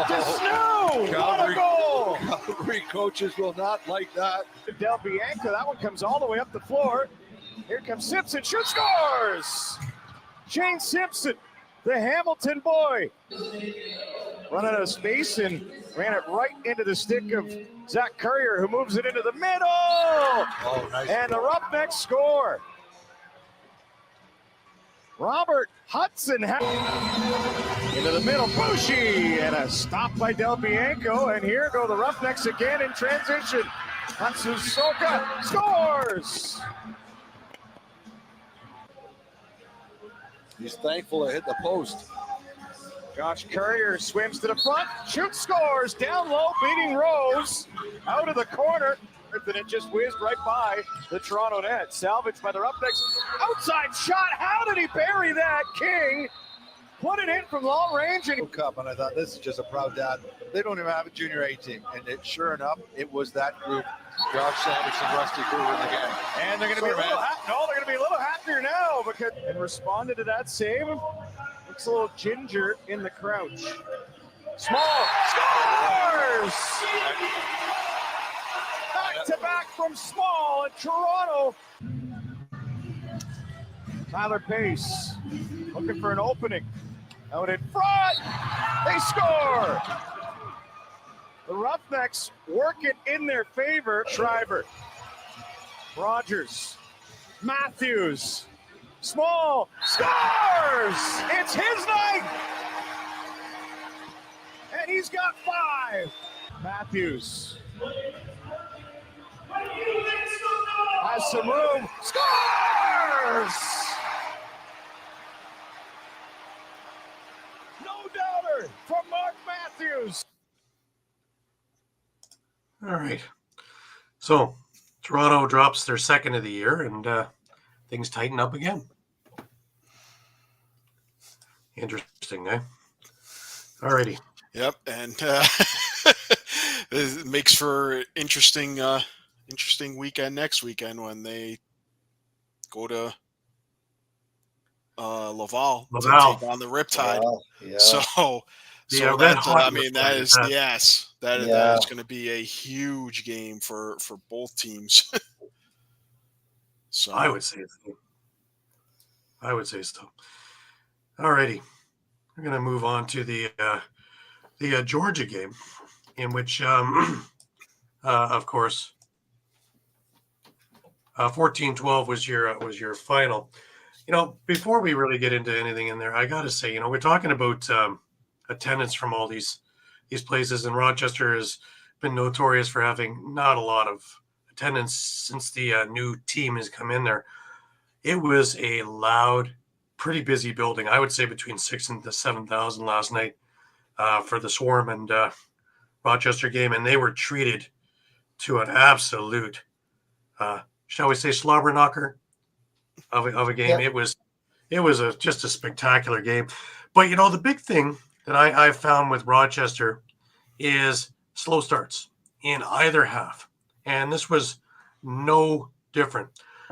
E: To Snow! What a goal!
H: Calgary coaches will not like that.
E: Del Bianca, that one comes all the way up the floor. Here comes Simpson, shoots, scores! Shane Simpson, the Hamilton boy. Run out of space and ran it right into the stick of Zach Currier, who moves it into the middle.
H: Oh, nice.
E: And the Roughnecks score. Robert Hudson into the middle, Bushi, and a stop by Del Bianco. And here go the Roughnecks again in transition. Hatsusoka scores.
H: He's thankful to hit the post.
E: Josh Currier swims to the front, shoots, scores, down low, beating Rose, out of the corner, and it just whizzed right by the Toronto net. Salvaged by the Roughnecks, outside shot, how did he bury that? King put it in from long range. And
H: Cup, and I thought, this is just a proud dad. They don't even have a junior A team, and sure enough, it was that group. Josh Sanderson, Rusty Cooper in the game.
E: And they're going to be a little happier now because and responded to that save. Looks a little ginger in the crouch. Small scores! Back to back from Small in Toronto. Tyler Pace looking for an opening. Out in front, they score! The Roughnecks work it in their favor. Schreiber, Rogers, Matthews, Small, scores! It's his night! And he's got 5. Matthews has some room, scores! No doubter from Mark Matthews.
A: All right. So Toronto drops their second of the year, and things tighten up again. Interesting, eh? All righty.
C: Yep, and it makes for interesting weekend next weekend when they go to Laval to take on the Riptide.
B: Yeah.
C: So
A: Red Hot
C: I mean, that is that is going to be a huge game for both teams. So
A: I would say so. All righty. We're going to move on to the Georgia game, in which, of course, 14-12 was your final. You know, before we really get into anything in there, I got to say, you know, we're talking about attendance from all these places, and Rochester has been notorious for having not a lot of attendance since the new team has come in there. It was a loud, pretty busy building. I would say between 6,000 and 7,000 last night for the Swarm and Rochester game, and they were treated to an absolute, shall we say, slobber knocker of a game. Yeah. It was just a spectacular game. But you know, the big thing that I've found with Rochester is slow starts in either half, and this was no different.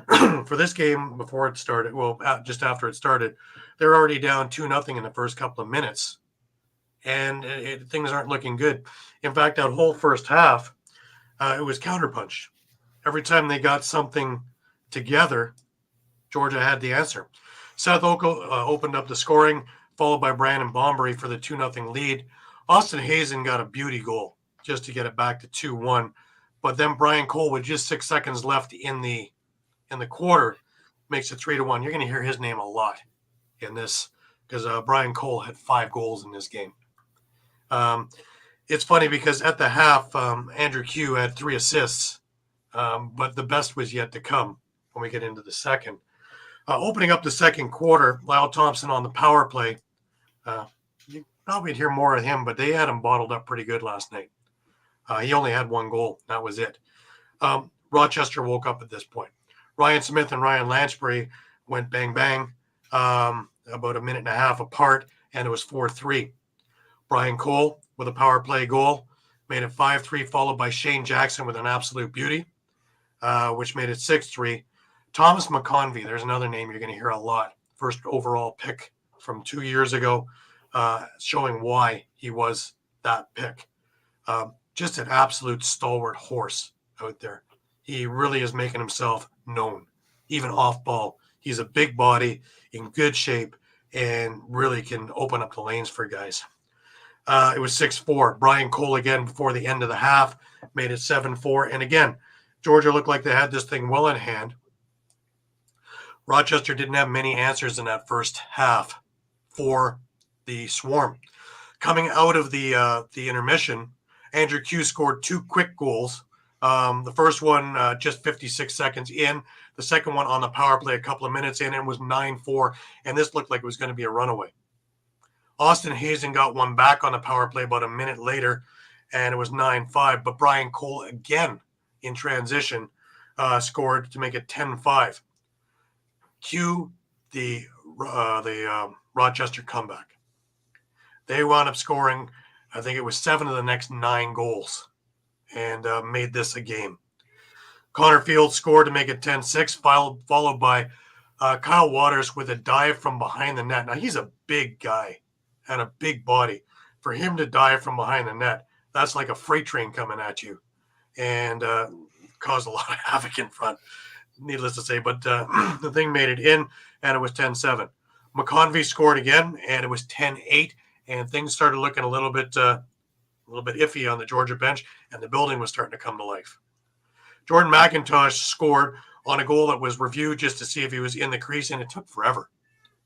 A: For this game, before it started, well, just after it started, they're already down 2-0 in the first couple of minutes, and things aren't looking good. In fact, that whole first half, it was counterpunch. Every time they got something together, Georgia had the answer. Seth Oko opened up the scoring, followed by Brandon Bombery for the 2-0 lead. Austin Hazen got a beauty goal just to get it back to 2-1. But then Brian Cole, with just 6 seconds left in the quarter, makes it 3-1. You're going to hear his name a lot in this because Brian Cole had 5 goals in this game. It's funny because at the half, Andrew Q had 3 assists, but the best was yet to come when we get into the second. Opening up the second quarter, Lyle Thompson on the power play. You probably hear more of him, but they had him bottled up pretty good last night. He only had 1 goal. That was it. Rochester woke up at this point. Ryan Smith and Ryan Lansbury went bang, bang, about a minute and a half apart, and it was 4-3. Brian Cole with a power play goal made it 5-3, followed by Shane Jackson with an absolute beauty, which made it 6-3. Thomas McConvey, there's another name you're going to hear a lot. First overall pick from 2 years ago, showing why he was that pick. Just an absolute stalwart horse out there. He really is making himself known, even off ball. He's a big body, in good shape, and really can open up the lanes for guys. It was 6-4. Brian Cole again before the end of the half made it 7-4. And again, Georgia looked like they had this thing well in hand. Rochester didn't have many answers in that first half for the Swarm. Coming out of the intermission, Andrew Q scored 2 quick goals. The first one just 56 seconds in. The second one on the power play a couple of minutes in, and it was 9-4. And this looked like it was going to be a runaway. Austin Hazen got one back on the power play about a minute later, and it was 9-5. But Brian Cole again in transition scored to make it 10-5. Cue the Rochester comeback. They wound up scoring, I think it was 7 of the next 9 goals, and made this a game. Connor Fields scored to make it 10-6, followed by Kyle Waters with a dive from behind the net. Now, he's a big guy and a big body. For him to dive from behind the net, that's like a freight train coming at you, and caused a lot of havoc in front, needless to say. But the thing made it in, and it was 10-7. McConvey scored again, and it was 10-8, and things started looking a little bit iffy on the Georgia bench, and the building was starting to come to life. Jordan McIntosh scored on a goal that was reviewed just to see if he was in the crease, and it took forever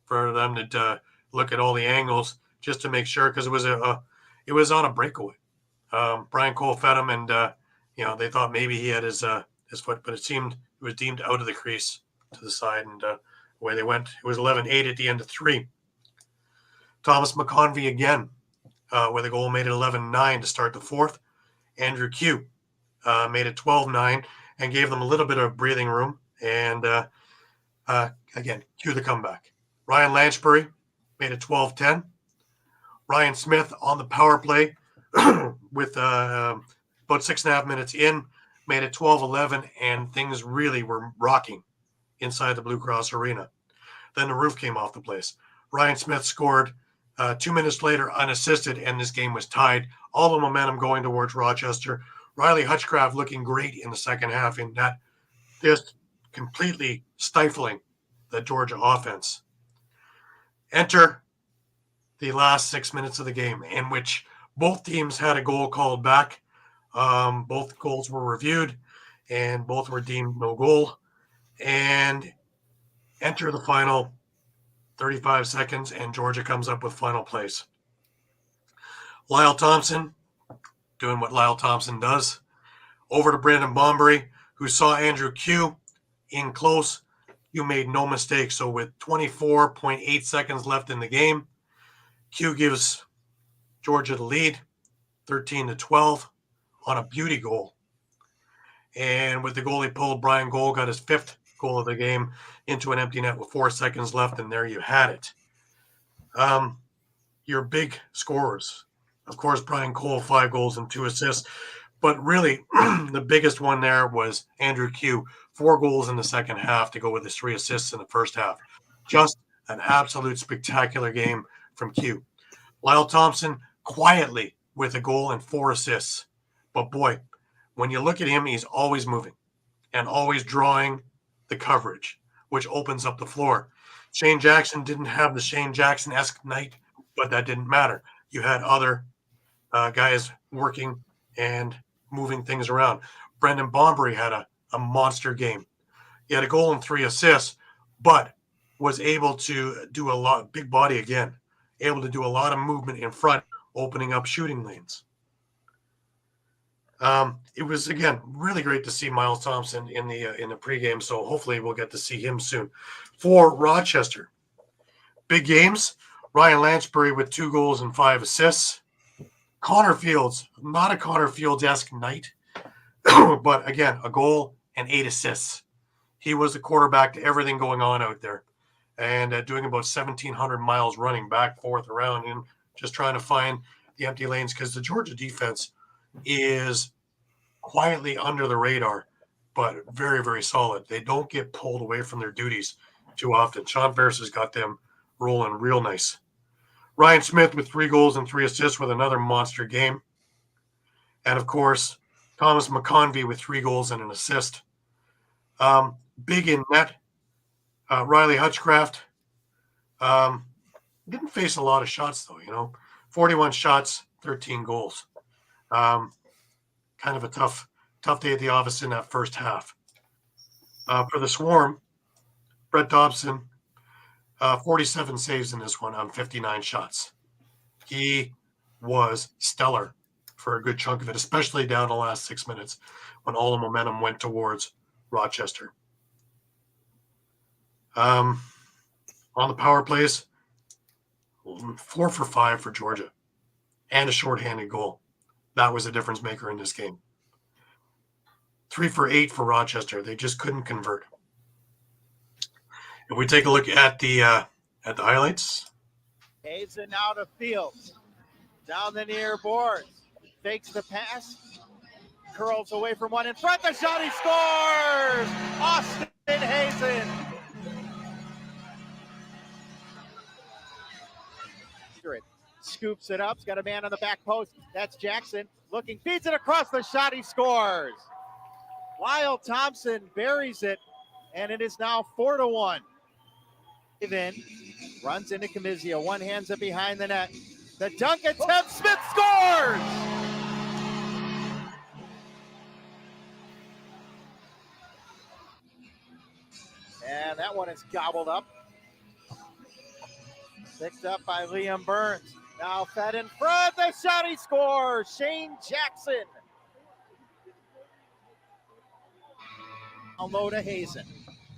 A: for them to look at all the angles just to make sure, because it was on a breakaway. Brian Cole fed him, and they thought maybe he had his foot, but it was deemed out of the crease to the side, and away they went. It was 11-8 at the end of 3. Thomas McConvey again with a goal made it 11-9 to start the 4th. Andrew Q made it 12-9 and gave them a little bit of breathing room. And again, cue the comeback. Ryan Lansbury made it 12-10. Ryan Smith on the power play with about 6.5 minutes in made it 12-11, and things really were rocking inside the Blue Cross Arena. Then the roof came off the place. Ryan Smith scored 2 minutes later unassisted, and this game was tied. All the momentum going towards Rochester. Riley Hutchcraft looking great in the second half, in that just completely stifling the Georgia offense. Enter the last 6 minutes of the game, in which both teams had a goal called back. Both goals were reviewed, and both were deemed no goal. And enter the final 35 seconds, and Georgia comes up with final place. Lyle Thompson, doing what Lyle Thompson does, over to Brandon Bombury, who saw Andrew Q in close. You made no mistake. So with 24.8 seconds left in the game, Q gives Georgia the lead, 13-12, on a beauty goal. And with the goal he pulled, Brian Gold got his 5th goal of the game into an empty net with 4 seconds left, and there you had it. Your big scorers. Of course, Brian Cole, 5 goals and 2 assists. But really, the biggest one there was Andrew Q, 4 goals in the second half to go with his 3 assists in the first half. Just an absolute spectacular game from Q. Lyle Thompson, quietly with a goal and 4 assists. But boy, when you look at him, he's always moving and always drawing the coverage, which opens up the floor. Shane Jackson didn't have the Shane Jackson-esque night, but that didn't matter. You had other guys working and moving things around. Brendan Bombury had a monster game. He had a goal and 3 assists, but was able to do a lot, big body again, able to do a lot of movement in front, opening up shooting lanes. It was, again, really great to see Miles Thompson in the pregame, so hopefully we'll get to see him soon. For Rochester, big games, Ryan Lansbury with 2 goals and 5 assists. Connor Fields, not a Connor Fields-esque night, but again, a goal and 8 assists. He was the quarterback to everything going on out there, and doing about 1,700 miles running back, forth, around, and just trying to find the empty lanes, because the Georgia defense is quietly under the radar, but very, very solid. They don't get pulled away from their duties too often. Sean Ferris has got them rolling real nice. Ryan Smith with 3 goals and 3 assists with another monster game. And, of course, Thomas McConvey with 3 goals and an assist. Big in net. Riley Hutchcraft didn't face a lot of shots, though, 41 shots, 13 goals. Kind of a tough day at the office in that first half. For the Swarm, Brett Dobson, 47 saves in this one on 59 shots. He was stellar for a good chunk of it, especially down the last 6 minutes when all the momentum went towards Rochester. On the power plays, 4 for 5 for Georgia and a shorthanded goal. That was a difference maker in this game. 3 for 8 for Rochester. They just couldn't convert. If we take a look at the highlights.
I: Hazen out of Fields. Down the near boards. Fakes the pass. Curls away from one in front. The shot, he scores! Austin Hazen. Scoops it up. He's got a man on the back post. That's Jackson. Looking, feeds it across the shot. He scores. Lyle Thompson buries it, and it is now 4-1. Then runs into Camizia. One hands it behind the net. The dunk attempt. Smith scores! And that one is gobbled up. Picked up by Liam Burns. Now fed in front. The shot, he scores. Shane Jackson. Low to Hazen.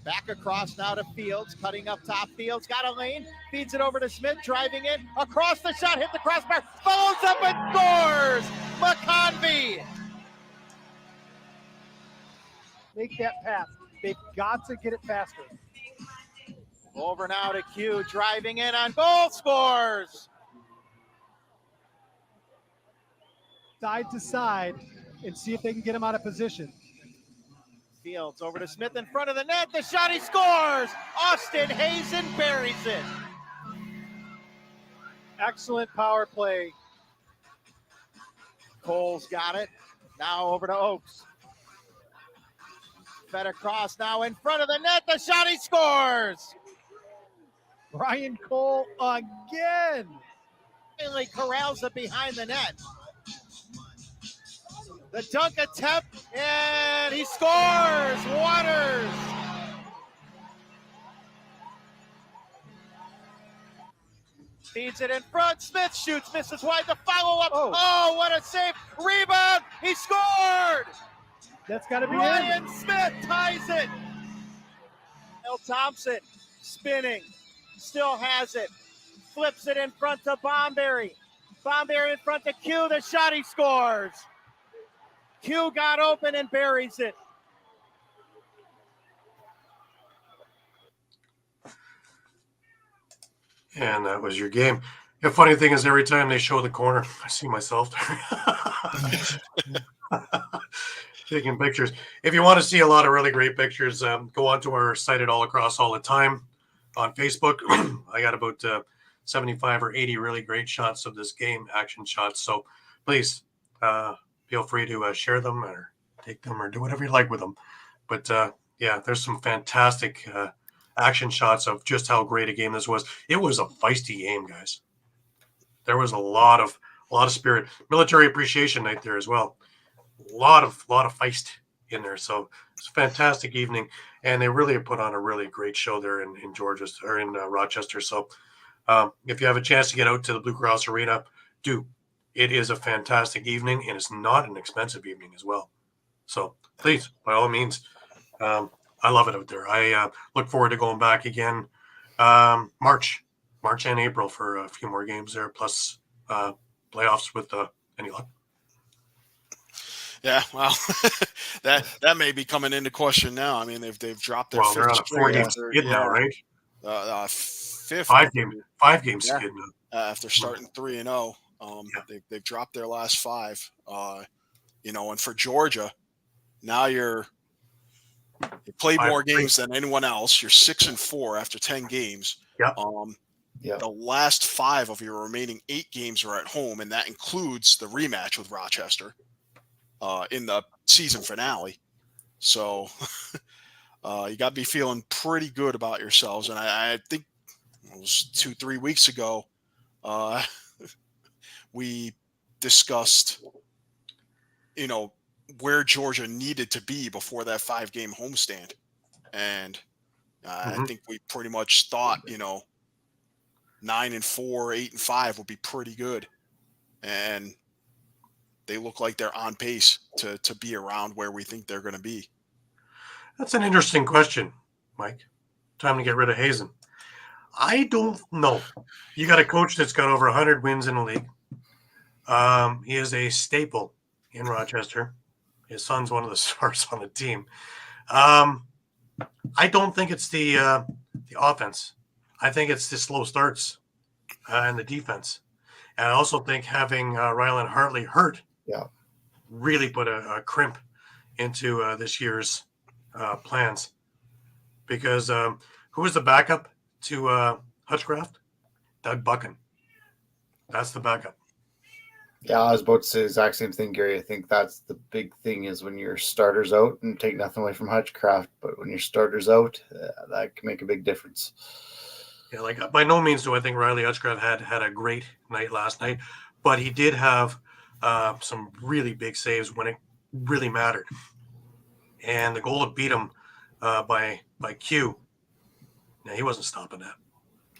I: Back across now to Fields. Cutting up top. Fields got a lane. Feeds it over to Smith. Driving in. Across the shot. Hit the crossbar. Follows up and scores. McConvey.
F: Make that pass. They've got to get it faster.
I: Over now to Q. Driving in on goal. Scores.
F: Side to side and see if they can get him out of position.
I: Fields over to Smith in front of the net. The shot, he scores. Austin Hazen buries it.
F: Excellent power play.
I: Cole's got it. Now over to Oakes. Fed across now in front of the net. The shot, he scores.
F: Brian Cole again.
I: Finally corrals it behind the net. The dunk attempt, and he scores. Waters. Feeds it in front. Smith shoots, misses wide. The follow-up. Oh, what a save. Rebound. He scored.
F: That's got to be
I: Ryan Smith ties it. L. Thompson spinning. Still has it. Flips it in front to Bomberry. Bomberry in front to Q. The shot, he scores. Q got open and buries it.
A: And that was your game. The funny thing is, every time they show the corner, I see myself taking pictures. If you want to see a lot of really great pictures, go onto our site at All Across All the Time on Facebook. I got about 75 or 80 really great shots of this game, action shots. So please feel free to share them or take them or do whatever you like with them. But yeah, there's some fantastic action shots of just how great a game this was. It was a feisty game, guys. There was a lot of spirit. Military Appreciation Night there as well. A lot of feist in there. So it's a fantastic evening, and they really put on a really great show there in Georgia or in Rochester. So if you have a chance to get out to the Blue Cross Arena, do. It is a fantastic evening, and it's not an expensive evening as well. So please, by all means, I love it out there. I look forward to going back again March and April for a few more games there, plus playoffs with any luck.
C: Yeah, well, that may be coming into question now. I mean, they've dropped their
A: Well, they're on
C: fifth
A: a
C: straight
A: 4-game
C: after
A: skid now, right?
C: Fifth
A: 5-game skid now.
C: after starting 3-0.
A: Yeah.
C: They've dropped their last 5. And for Georgia, now you played more
A: 5-3.
C: games than anyone else. You're 6-4 after 10 games.
A: Yep.
C: The last 5 of your remaining 8 games are at home, and that includes the rematch with Rochester in the season finale. So you got to be feeling pretty good about yourselves. And I think it was 2-3 weeks ago, we discussed, where Georgia needed to be before that 5-game homestand. And I think we pretty much thought, 9-4, 8-5 would be pretty good. And they look like they're on pace to be around where we think they're going to be.
A: That's an interesting question, Mike. Time to get rid of Hazen. I don't know. You got a coach that's got over 100 wins in the league. He is a staple in Rochester. His son's one of the stars on the team. I don't think it's the offense. I think it's the slow starts and the defense. And I also think having Rylan Hartley hurt really put a crimp into this year's plans. Because who was the backup to Hutchcraft? Doug Buchan. That's the backup.
B: Yeah, I was about to say the exact same thing, Gary. I think that's the big thing is when your starter's out, and take nothing away from Hutchcraft, but when your starter's out, that can make a big difference.
A: Yeah, like by no means do I think Riley Hutchcraft had a great night last night, but he did have some really big saves when it really mattered. And the goal to beat him by Q, he wasn't stopping that.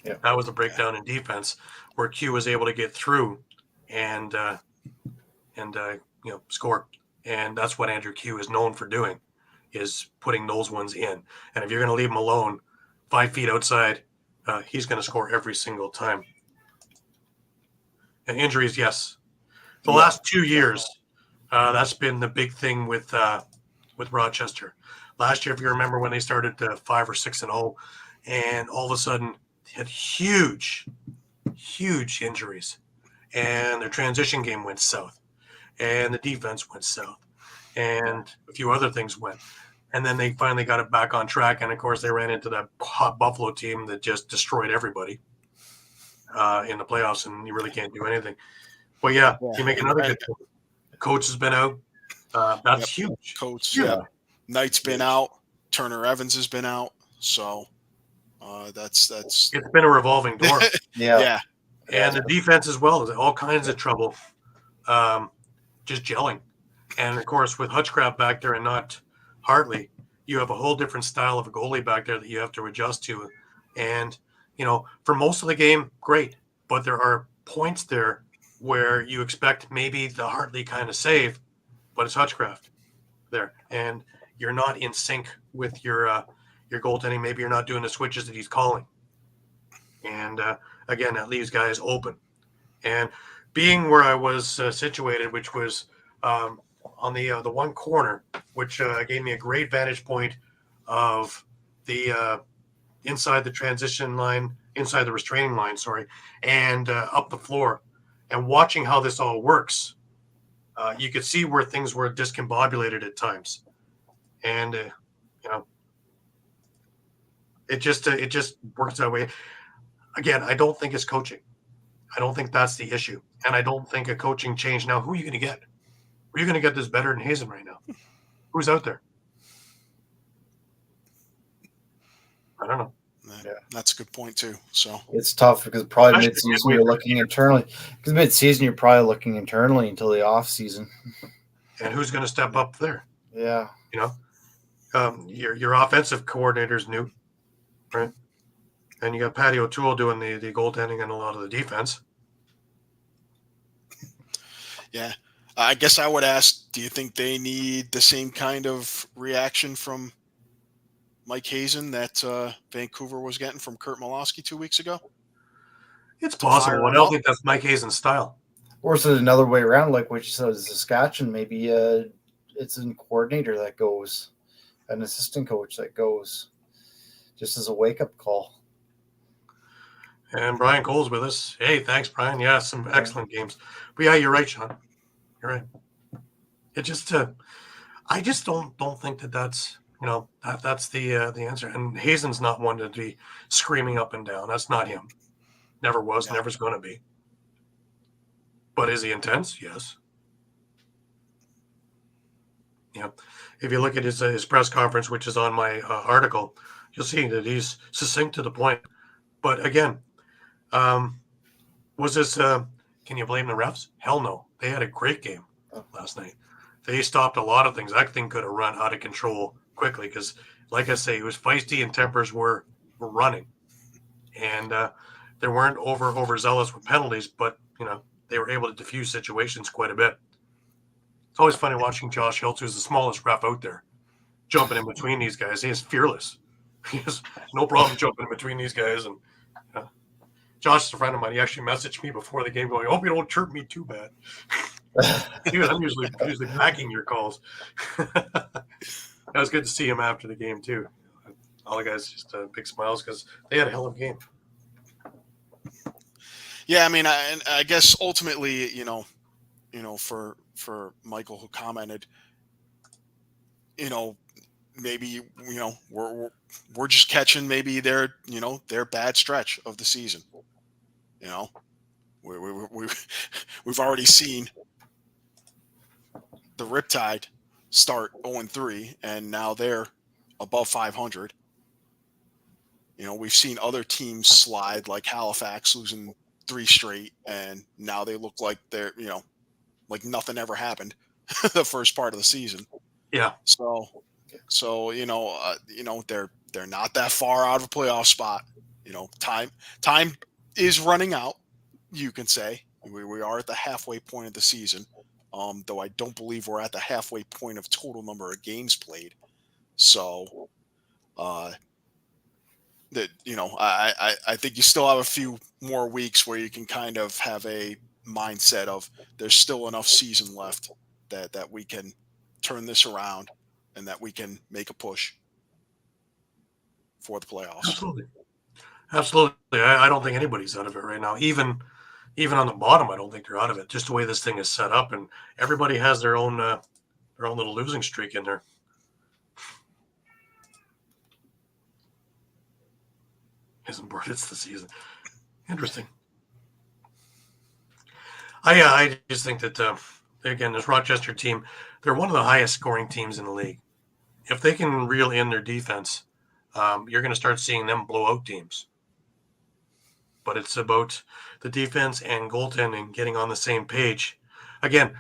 B: Yeah.
A: That was a breakdown in defense where Q was able to get through and score. And that's what Andrew Q is known for doing, is putting those ones in. And if you're going to leave him alone 5 feet outside, he's going to score every single time. And injuries, yes. The last 2 years, that's been the big thing with Rochester. Last year, if you remember when they started 5 or 6-0, and all of a sudden had huge injuries, and their transition game went south, and the defense went south, and a few other things went. And then they finally got it back on track. And of course, they ran into that hot Buffalo team that just destroyed everybody in the playoffs, and you really can't do anything. But you make another good point. Coach has been out. That's huge.
C: Coach, Knight's been out. Turner Evans has been out. So that's
A: it's been a revolving door.
B: Yeah.
A: And the defense as well, all kinds of trouble, just gelling. And of course, with Hutchcraft back there and not Hartley, you have a whole different style of a goalie back there that you have to adjust to. And, for most of the game, great. But there are points there where you expect maybe the Hartley kind of save, but it's Hutchcraft there. And you're not in sync with your goaltending. Maybe you're not doing the switches that he's calling. And, again, that leaves guys open. And being where I was situated, which was on the one corner, which gave me a great vantage point of the inside the transition line, inside the restraining line, and up the floor, and watching how this all works. You could see where things were discombobulated at times, and it just works that way. Again, I don't think it's coaching. I don't think that's the issue, and I don't think a coaching change. Now, who are you going to get? Are you going to get this better than Hazen right now? Who's out there? I don't know.
C: Yeah, that's a good point too. So
B: it's tough because probably mid-season you're looking internally. Because mid-season you're probably looking internally until the off season.
A: And who's going to step up there?
B: Yeah,
A: your offensive coordinator's new, right? And you got Patty O'Toole doing the goaltending and a lot of the defense.
C: Yeah. I guess I would ask, do you think they need the same kind of reaction from Mike Hazen that Vancouver was getting from Kurt Malosky 2 weeks ago?
A: It's possible. I don't think that's Mike Hazen's style.
B: Or is it another way around, like what you said, Saskatchewan? Maybe it's a coordinator that goes, an assistant coach that goes, just as a wake-up call.
A: And Brian Cole's with us. Hey, thanks, Brian. Yeah, some excellent games. But yeah, you're right, Sean. You're right. It just, I just don't think that's that's the answer. And Hazen's not one to be screaming up and down. That's not him. Never was. Never's going to be. But is he intense? Yes. Yeah. If you look at his press conference, which is on my article, you'll see that he's succinct to the point. But again, was this? Can you blame the refs? Hell no. They had a great game last night. They stopped a lot of things. That thing could have run out of control quickly because, like I say, it was feisty and tempers were running, and they weren't overzealous with penalties, but they were able to diffuse situations quite a bit. It's always funny watching Josh Hiltz, who's the smallest ref out there, jumping in between these guys. He is fearless. He has no problem jumping in between these guys. And Josh is a friend of mine. He actually messaged me before the game going, I hope you don't chirp me too bad. Dude, I'm usually backing your calls. It was good to see him after the game, too. All the guys just big smiles because they had a hell of a game.
C: Yeah, I mean, I guess ultimately, for Michael who commented, maybe we're just catching maybe their bad stretch of the season. We've already seen the Riptide start 0-3, and now they're above 500. We've seen other teams slide, like Halifax losing 3 straight, and now they look like they're like nothing ever happened the first part of the season.
A: Yeah.
C: So they're not that far out of a playoff spot. Time is running out. You can say we are at the halfway point of the season. Though I don't believe we're at the halfway point of total number of games played. So, I think you still have a few more weeks where you can kind of have a mindset of there's still enough season left that we can turn this around and that we can make a push for the playoffs.
A: Absolutely. I don't think anybody's out of it right now. Even on the bottom, I don't think they're out of it. Just the way this thing is set up, and everybody has their own little losing streak in there. It's the season. Interesting. I just think that again, this Rochester team, they're one of the highest scoring teams in the league. If they can reel in their defense, you're going to start seeing them blow out teams. But it's about the defense and goaltending getting on the same page. Again,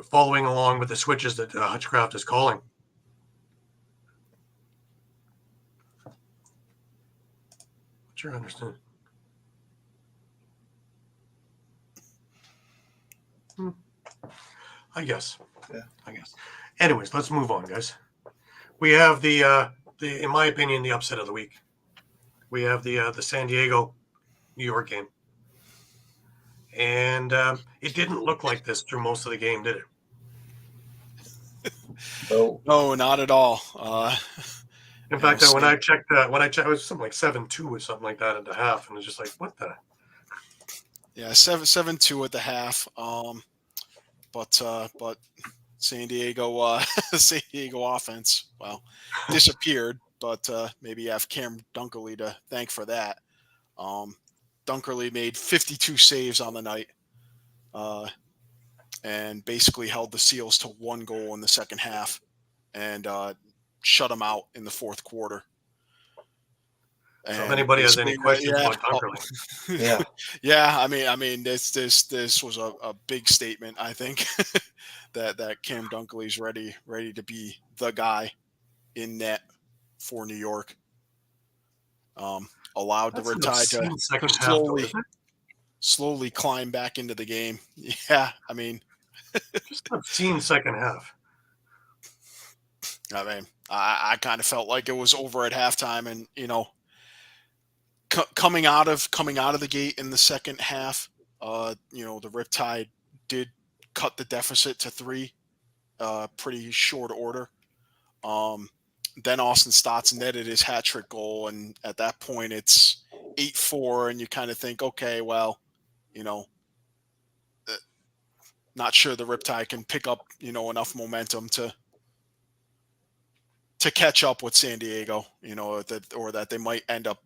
A: following along with the switches that Hutchcraft is calling. Sure, understand. I guess.
B: Yeah.
A: I guess. Anyways, let's move on, guys. We have the in my opinion, the upset of the week. We have the San Diego New York game. And it didn't look like this through most of the game, did it?
C: No, not at all.
A: In fact, when I checked, it was something like 7-2 or something like that at the half, and it's just like, what the?
C: Yeah, 7-2 at the half. But San Diego offense, disappeared. But maybe you have Cam Dunkerley to thank for that. Dunkerley made 52 saves on the night, and basically held the Seals to 1 goal in the second half, and shut them out in the fourth quarter.
A: So if anybody has any questions about Dunkerley,
C: I mean, this was a big statement. I think that Cam Dunkerley's ready to be the guy in net for New York. Allowed the Riptide to slowly climb back into the game. Yeah, I mean,
A: just obscene second half.
C: I mean, I kind of felt like it was over at halftime, and coming out of the gate in the second half, the Riptide did cut the deficit to 3, pretty short order. Then Austin Stotts netted his hat trick goal, and at that point it's 8-4, and you kind of think, okay, well, not sure the Riptide can pick up, enough momentum to catch up with San Diego, or that they might end up,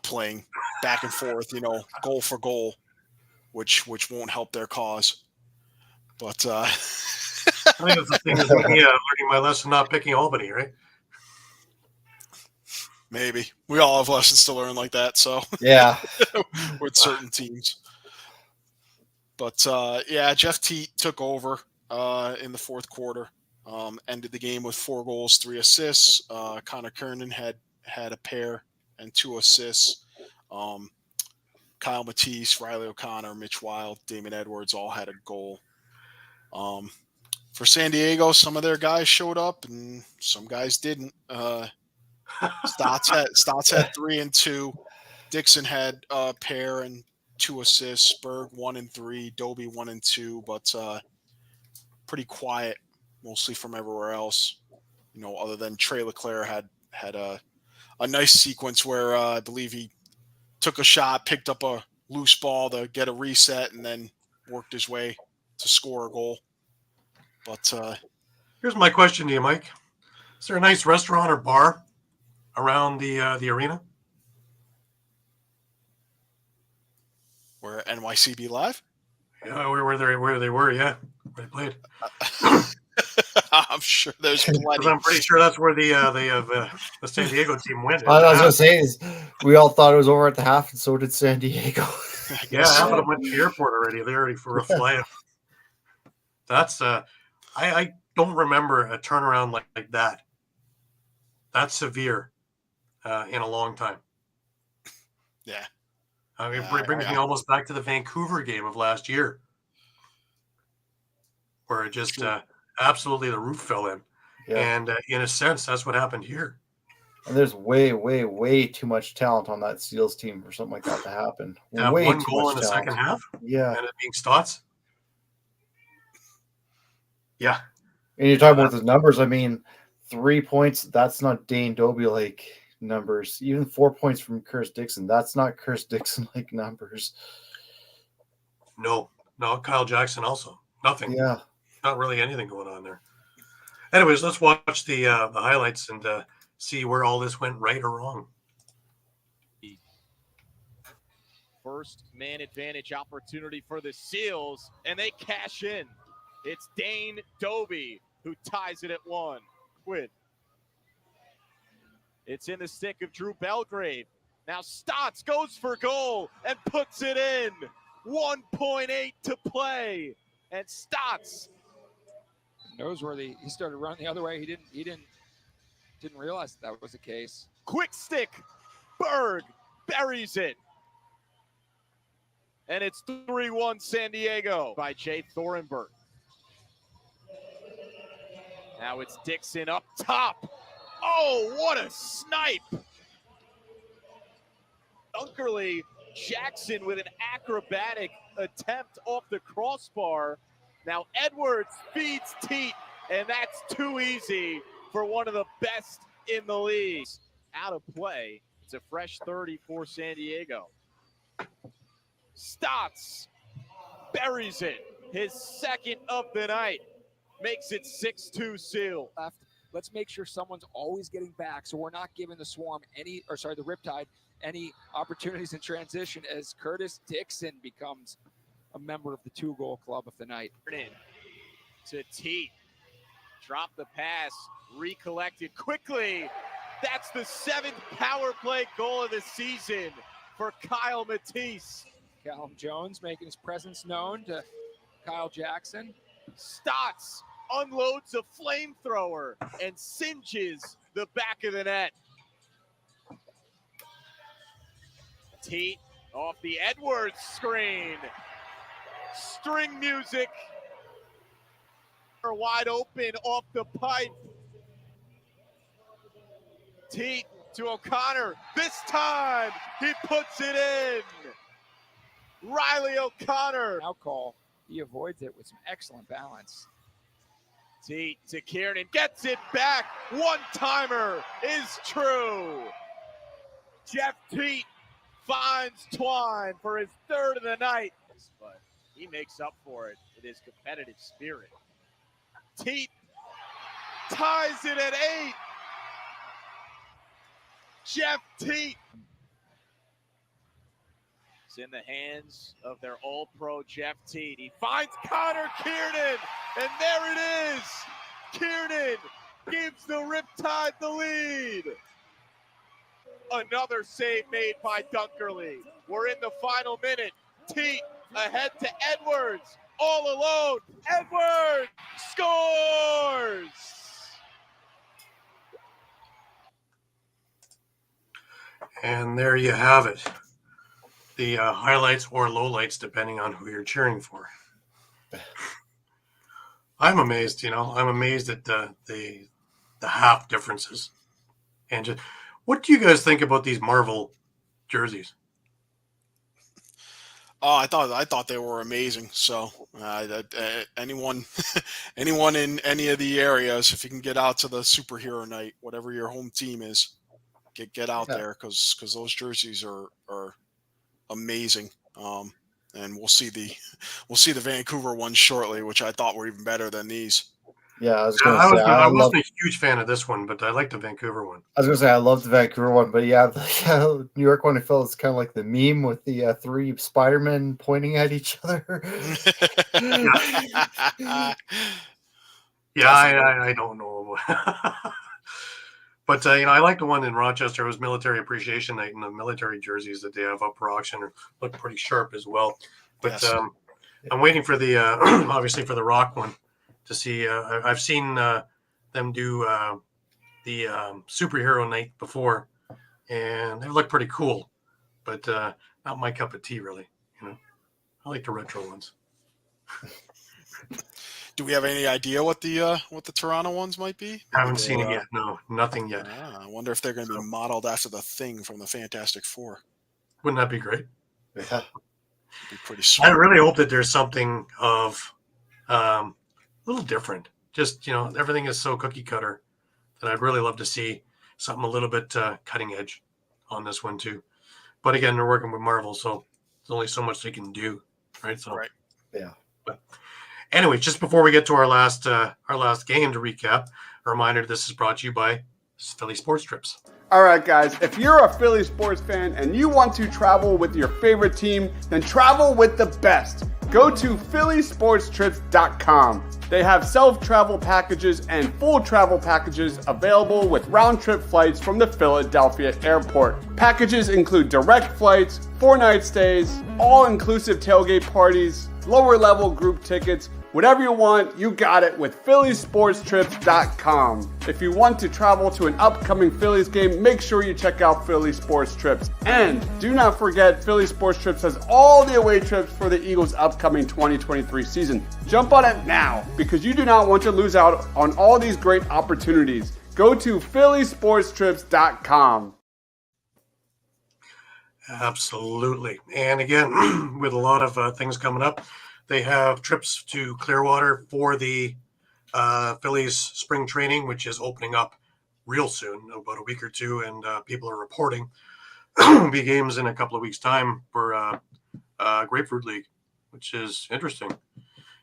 C: playing back and forth, goal for goal, which won't help their cause. But
A: I think that's the thing is me learning my lesson, not picking Albany, right?
C: maybe we all have lessons to learn like that. So
B: Yeah.
C: with certain teams. But Jeff Teat took over in the fourth quarter. Ended the game with 4 goals, 3 assists. Connor Kernan had a pair and 2 assists. Kyle Matisse, Riley O'Connor, Mitch Wild, Damon Edwards all had a goal. For San Diego, some of their guys showed up and some guys didn't. Stotts had 3 and 2. Dixon had a pair and 2 assists. Berg 1 and 3. Doby 1 and 2, but pretty quiet, mostly from everywhere else. Other than Trey Leclerc had a nice sequence where I believe he took a shot, picked up a loose ball to get a reset, and then worked his way to score a goal. But
A: here's my question to you, Mike: is there a nice restaurant or bar around the arena
C: where NYCB Live?
A: Yeah, where they were, yeah, where they played.
C: I'm sure there's plenty.
A: I'm pretty sure that's where the San Diego team went.
B: I was gonna say is we all thought it was over at the half, and so did San Diego.
A: Yeah, half of them went to the airport already. They're ready for a flight. That's I don't remember a turnaround like that. That's severe in a long time.
C: Yeah.
A: I mean, it brings me almost back to the Vancouver game of last year, where it just absolutely the roof fell in. Yeah. And in a sense, that's what happened here.
B: And there's way, way, way too much talent on that Seals team for something like that to happen. Way
A: one
B: too
A: goal
B: much
A: in the
B: talent.
A: second half?
B: Yeah.
A: And it being Stotts? Yeah.
B: And you're talking about the numbers. I mean, 3 points, that's not Dane Doby-like numbers. Even 4 points from Curtis Dixon, that's not Curtis Dixon-like numbers.
A: No, Kyle Jackson also. Nothing.
B: Yeah.
A: Not really anything going on there. Anyways, let's watch the highlights and see where all this went right or wrong.
I: First man advantage opportunity for the Seals, and they cash in. It's Dane Doby who ties it at 1. Quid. It's in the stick of Drew Belgrave. Now Stotts goes for goal and puts it in. 1.8 to play, and Stotts
J: knows where he started running the other way. He didn't realize that was the case.
I: Quick stick, Berg buries it, and it's 3-1 San Diego by Jay Thorenberg. Now it's Dixon up top. Oh, what a snipe! Dunkerley Jackson with an acrobatic attempt off the crossbar. Now Edwards feeds Teat, and that's too easy for one of the best in the league. Out of play. It's a fresh 30 for San Diego. Stotts buries it. His second of the night. Makes it 6-2 Seal.
J: Let's make sure someone's always getting back, so we're not giving the the Riptide any opportunities in transition as Curtis Dixon becomes a member of the 2-goal club of the night.
I: To Teat. Drop the pass, recollected quickly. That's the 7th power play goal of the season for Kyle Matisse.
J: Callum Jones making his presence known to Kyle Jackson.
I: Stotts unloads a flamethrower and singes the back of the net. Teat off the Edwards screen. String music. Wide open off the pipe. Teat to O'Connor. This time he puts it in. Riley O'Connor.
J: Now call. He avoids it with some excellent balance.
E: Teat to Kiernan, gets it back. One-timer is true. Jeff Teat finds Twine for his third of the night. But he makes up for it with his competitive spirit. Teat ties it at 8. Jeff Teat. It's in the hands of their All-Pro Jeff Teat. He finds Connor Kiernan, and there it is. Kiernan gives the Riptide the lead. Another save made by Dunkerley. We're in the final minute. Teat ahead to Edwards, all alone. Edwards scores!
A: And there you have it. The highlights or lowlights, depending on who you're cheering for. I'm amazed, I'm amazed at the half differences. And just, what do you guys think about these Marvel jerseys?
C: Oh, I thought they were amazing. So anyone in any of the areas, if you can get out to the superhero night, whatever your home team is, get out there because those jerseys are amazing. And we'll see the Vancouver ones shortly, which I thought were even better than these.
B: Yeah, I was going to say
A: I wasn't a huge fan of this one, but I like the Vancouver one.
B: I was going to say I love the Vancouver one, but yeah, the New York one, I felt it's kind of like the meme with the 3 Spider-Men pointing at each other.
A: I don't know. But, I like the one in Rochester. It was Military Appreciation Night, and the military jerseys that they have up for auction look pretty sharp as well. But
C: yes.
A: I'm waiting for the, obviously for the Rock one to see. I've seen them do the superhero night before, and they look pretty cool. But not my cup of tea, really. I like the retro ones.
C: Do we have any idea what the Toronto ones might be?
A: Haven't seen it yet. No, nothing yet.
C: I wonder if they're going to be modeled after the Thing from the Fantastic Four.
A: Wouldn't that be great?
B: Yeah,
C: it'd be pretty sweet.
A: I really hope that there's something of a little different. Just everything is so cookie cutter that I'd really love to see something a little bit cutting edge on this one too. But again, they're working with Marvel, so there's only so much they can do, right? So
C: right.
B: Yeah.
A: But anyway, just before we get to our last game to recap, a reminder: this is brought to you by Philly Sports Trips.
D: All right, guys, if you're a Philly sports fan and you want to travel with your favorite team, then travel with the best. Go to phillysportstrips.com. They have self-travel packages and full travel packages available with round-trip flights from the Philadelphia airport. Packages include direct flights, 4-night stays, all-inclusive tailgate parties, lower-level group tickets. Whatever you want, you got it with phillysportstrips.com. If you want to travel to an upcoming Phillies game, make sure you check out Philly Sports Trips. And do not forget, Philly Sports Trips has all the away trips for the Eagles' upcoming 2023 season. Jump on it now, because you do not want to lose out on all these great opportunities. Go to phillysportstrips.com.
A: Absolutely. And again, with a lot of things coming up, they have trips to Clearwater for the Phillies spring training, which is opening up real soon, about a week or two, and people are reporting be games in a couple of weeks' time for Grapefruit League, which is interesting.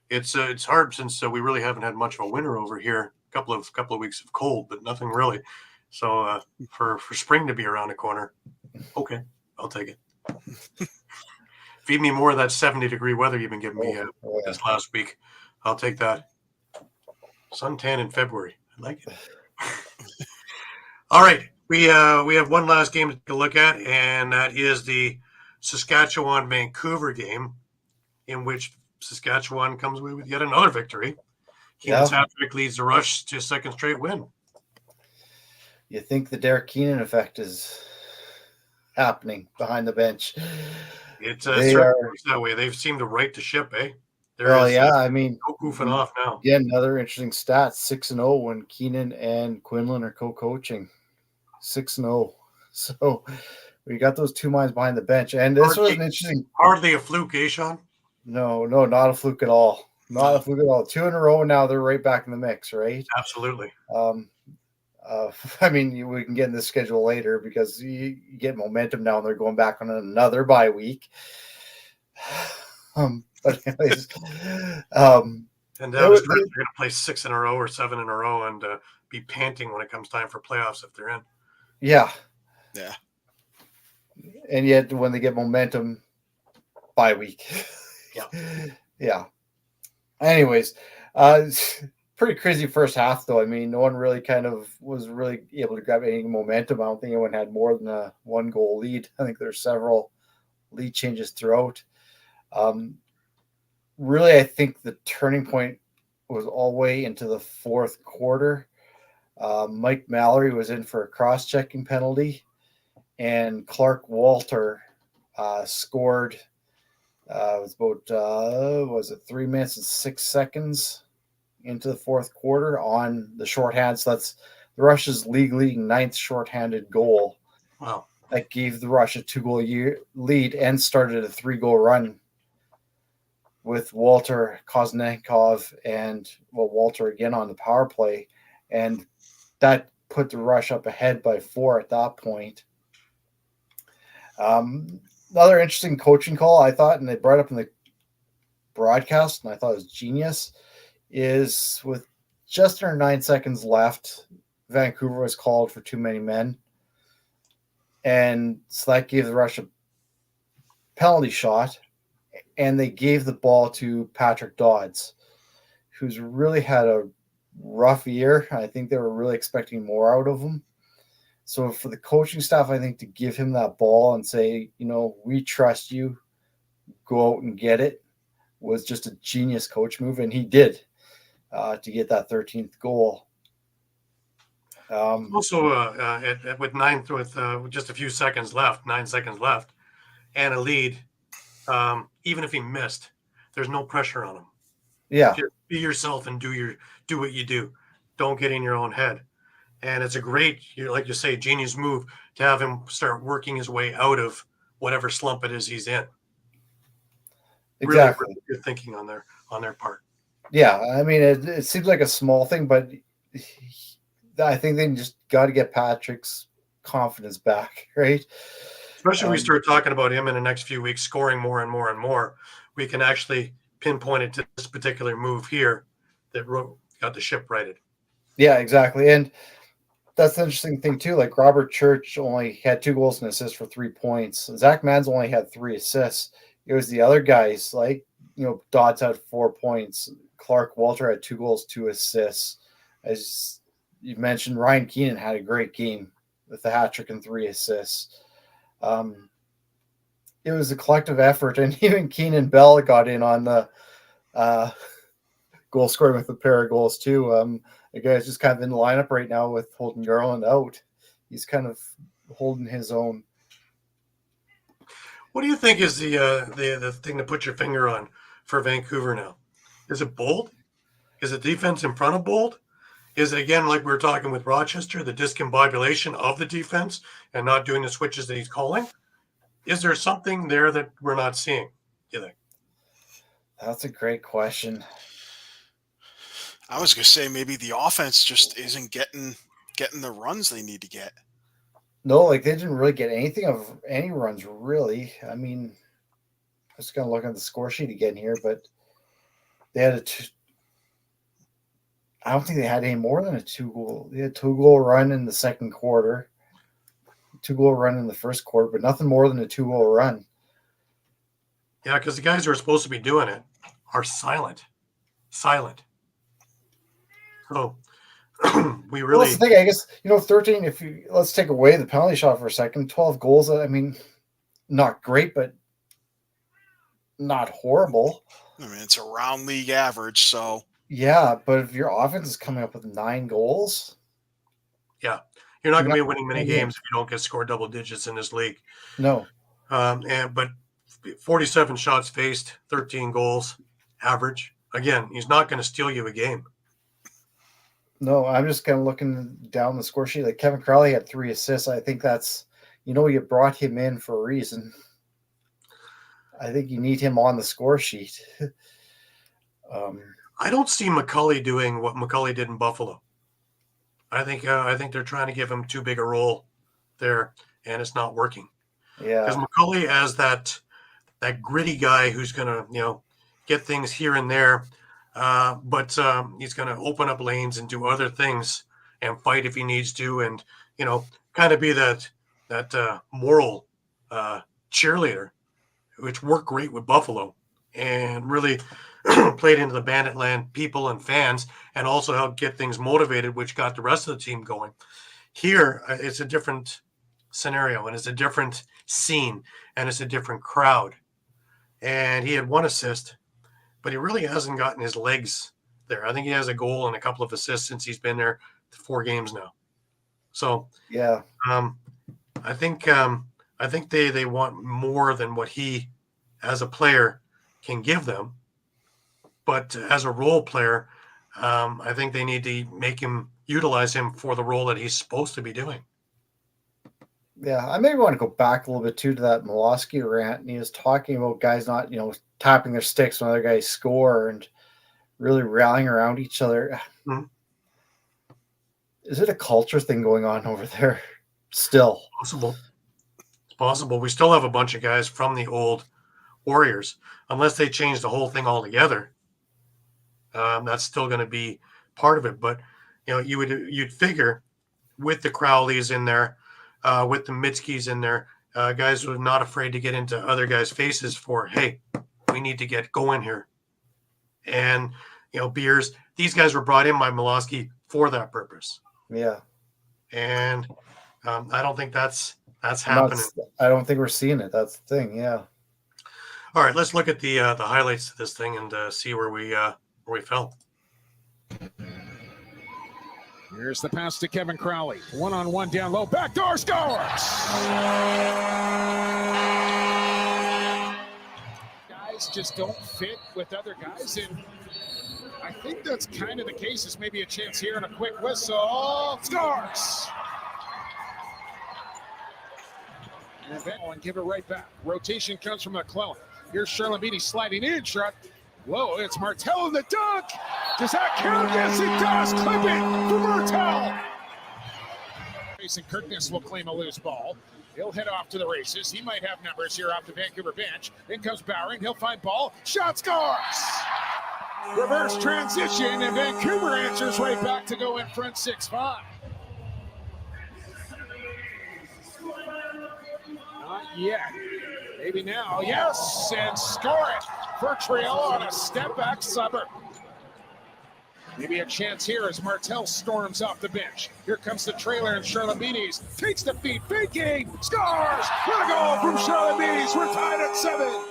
A: It's hard since we really haven't had much of a winter over here. A couple of weeks of cold, but nothing really. So for spring to be around the corner, okay, I'll take it. Feed me more of that 70-degree weather you've been giving me this last week. I'll take that. Suntan in February. I like it. All right. We have one last game to look at, and that is the Saskatchewan-Vancouver game, in which Saskatchewan comes away with yet another victory. Keenan Patrick leads the Rush to a second straight win.
B: You think the Derek Keenan effect is happening behind the bench?
A: It's that way. They've seemed to right the ship, eh?
B: I mean,
A: no goofing off now.
B: Yeah, another interesting stat: 6-0 when Keenan and Quinlan are co-coaching. 6-0. So we got those two minds behind the bench, and this was an interesting.
A: Hardly a fluke, eh, Shawn?
B: No, not a fluke at all. Not if we go all 2 in a row, now they're right back in the mix, right?
A: Absolutely.
B: I mean, we can get in the schedule later because you get momentum now and they're going back on another bye week. But anyways,
A: And down the stretch, they're going to play 6 in a row or 7 in a row and be panting when it comes time for playoffs if they're in.
B: Yeah.
C: Yeah.
B: And yet when they get momentum, bye week.
A: Yeah.
B: Yeah. Anyways, pretty crazy first half though. I mean, no one really was really able to grab any momentum. I don't think anyone had more than a 1-goal lead. I think there's several lead changes throughout. Really, I think the turning point was all the way into the fourth quarter. Mike Mallory was in for a cross-checking penalty, and Clark Walter scored. It was about 3 minutes and 6 seconds into the fourth quarter on the shorthand. So that's the Rush's league leading 9th shorthanded goal.
A: Wow.
B: That gave the Rush a 2-goal lead and started a 3-goal run with Walter Koznenkov and Walter again on the power play. And that put the Rush up ahead by 4 at that point. Another interesting coaching call, I thought, and they brought up in the broadcast, and I thought it was genius, is with just under 9 seconds left, Vancouver was called for too many men. And so that gave the Rush a penalty shot, and they gave the ball to Patrick Dodds, who's really had a rough year. I think they were really expecting more out of him. So for the coaching staff, I think to give him that ball and say, we trust you, go out and get it, was just a genius coach move. And he did to get that 13th goal.
A: Also, with just a few seconds left, 9 seconds left, and a lead, even if he missed, there's no pressure on him.
B: Yeah.
A: Just be yourself and do what you do. Don't get in your own head. And it's a great, like you say, genius move to have him start working his way out of whatever slump it is he's in.
B: Exactly.
A: Really good thinking on their part.
B: Yeah, I mean, it seems like a small thing, but I think they just got to get Patrick's confidence back, right?
A: Especially when we start talking about him in the next few weeks, scoring more and more and more, we can actually pinpoint it to this particular move here that got the ship righted.
B: Yeah, exactly. And that's the interesting thing too. Like Robert Church only had 2 goals and assists for 3 points. Zach Mans only had 3 assists. It was the other guys like, Dodds had 4 points. Clark Walter had 2 goals, 2 assists. As you mentioned, Ryan Keenan had a great game with a hat trick and 3 assists. It was a collective effort, and even Keenan Bell got in on the goal scoring with a pair of goals too. The guy's just kind of in the lineup right now with Holden Garland out. He's kind of holding his own.
A: What do you think is the thing to put your finger on for Vancouver now? Is it Bold? Is it defense in front of Bold? Is it, again, like we were talking with Rochester, the discombobulation of the defense and not doing the switches that he's calling? Is there something there that we're not seeing, you think?
B: That's a great question.
C: I was going to say maybe the offense just isn't getting the runs they need to get.
B: No, like they didn't really get anything of any runs, really. I mean, I was going to look at the score sheet again here, but they had I don't think they had any more than a 2-goal. They had a 2-goal run in the second quarter, 2-goal run in the first quarter, but nothing more than a 2-goal run.
A: Yeah, because the guys who are supposed to be doing it are silent. So we really.
B: Well, that's the thing, I guess, 13, let's take away the penalty shot for a second, 12 goals. I mean, not great, but not horrible.
C: I mean, it's around league average, so.
B: Yeah, but if your offense is coming up with 9 goals.
A: Yeah, you're not going to be winning many games if you don't get scored double digits in this league.
B: No.
A: But 47 shots faced, 13 goals, average. Again, he's not going to steal you a game.
B: No, I'm just kind of looking down the score sheet. Like Kevin Crowley had 3 assists. I think that's, you brought him in for a reason. I think you need him on the score sheet.
A: I don't see McCulley doing what McCulley did in Buffalo. I think they're trying to give him too big a role there, and it's not working.
B: Yeah,
A: Because McCulley as that gritty guy who's going to get things here and there, but he's going to open up lanes and do other things and fight if he needs to, and kind of be that moral cheerleader, which worked great with Buffalo and really played into the Bandit Land people and fans, and also helped get things motivated, which got the rest of the team going. Here, it's a different scenario, and it's a different scene, and it's a different crowd. And he had 1 assist, but he really hasn't gotten his legs there. I think he has a goal and a couple of assists since he's been there 4 games now. So
B: yeah,
A: I think they want more than what he, as a player, can give them. But as a role player, I think they need to utilize him for the role that he's supposed to be doing.
B: yeah. I maybe want to go back a little bit too to that Miloski rant, and he was talking about guys not, tapping their sticks when other guys score and really rallying around each other.
A: Mm-hmm.
B: Is it a culture thing going on over there still?
A: Possible. It's possible. We still have a bunch of guys from the old Warriors, unless they change the whole thing altogether. That's still going to be part of it. But you'd figure with the Crowleys in there, with the Mitskis in there, guys who are not afraid to get into other guys' faces for, hey, we need to get going here. And Beers, these guys were brought in by Miloski for that purpose.
B: Yeah.
A: And I don't think that's happening.
B: I don't think we're seeing it. That's the thing. Yeah.
A: All right, let's look at the highlights of this thing and see where we fell.
K: Here's the pass to Kevin Crowley. 1-on-1 down low. Backdoor scores! Guys just don't fit with other guys, and I think that's kind of the case. There's maybe a chance here and a quick whistle. Scores! And give it right back. Rotation comes from McClellan. Here's Charlotte Beatty sliding in. Shot. Whoa, it's Martel in the dunk. Does that count? Yes, it does. Clip it for Martel. Mason Kirkness will claim a loose ball. He'll head off to the races. He might have numbers here off the Vancouver bench. In comes Bowering. He'll find ball. Shot scores. Reverse transition, and Vancouver answers right back to go in front 6-5. Not yet. Maybe now. Yes, and score it for Trill on a step-back subber. Maybe a chance here as Martel storms off the bench. Here comes the trailer, and Charlotte Beatties takes the feed. Big game. Scores! What a goal from Charlotte Beatties. We're tied at 7.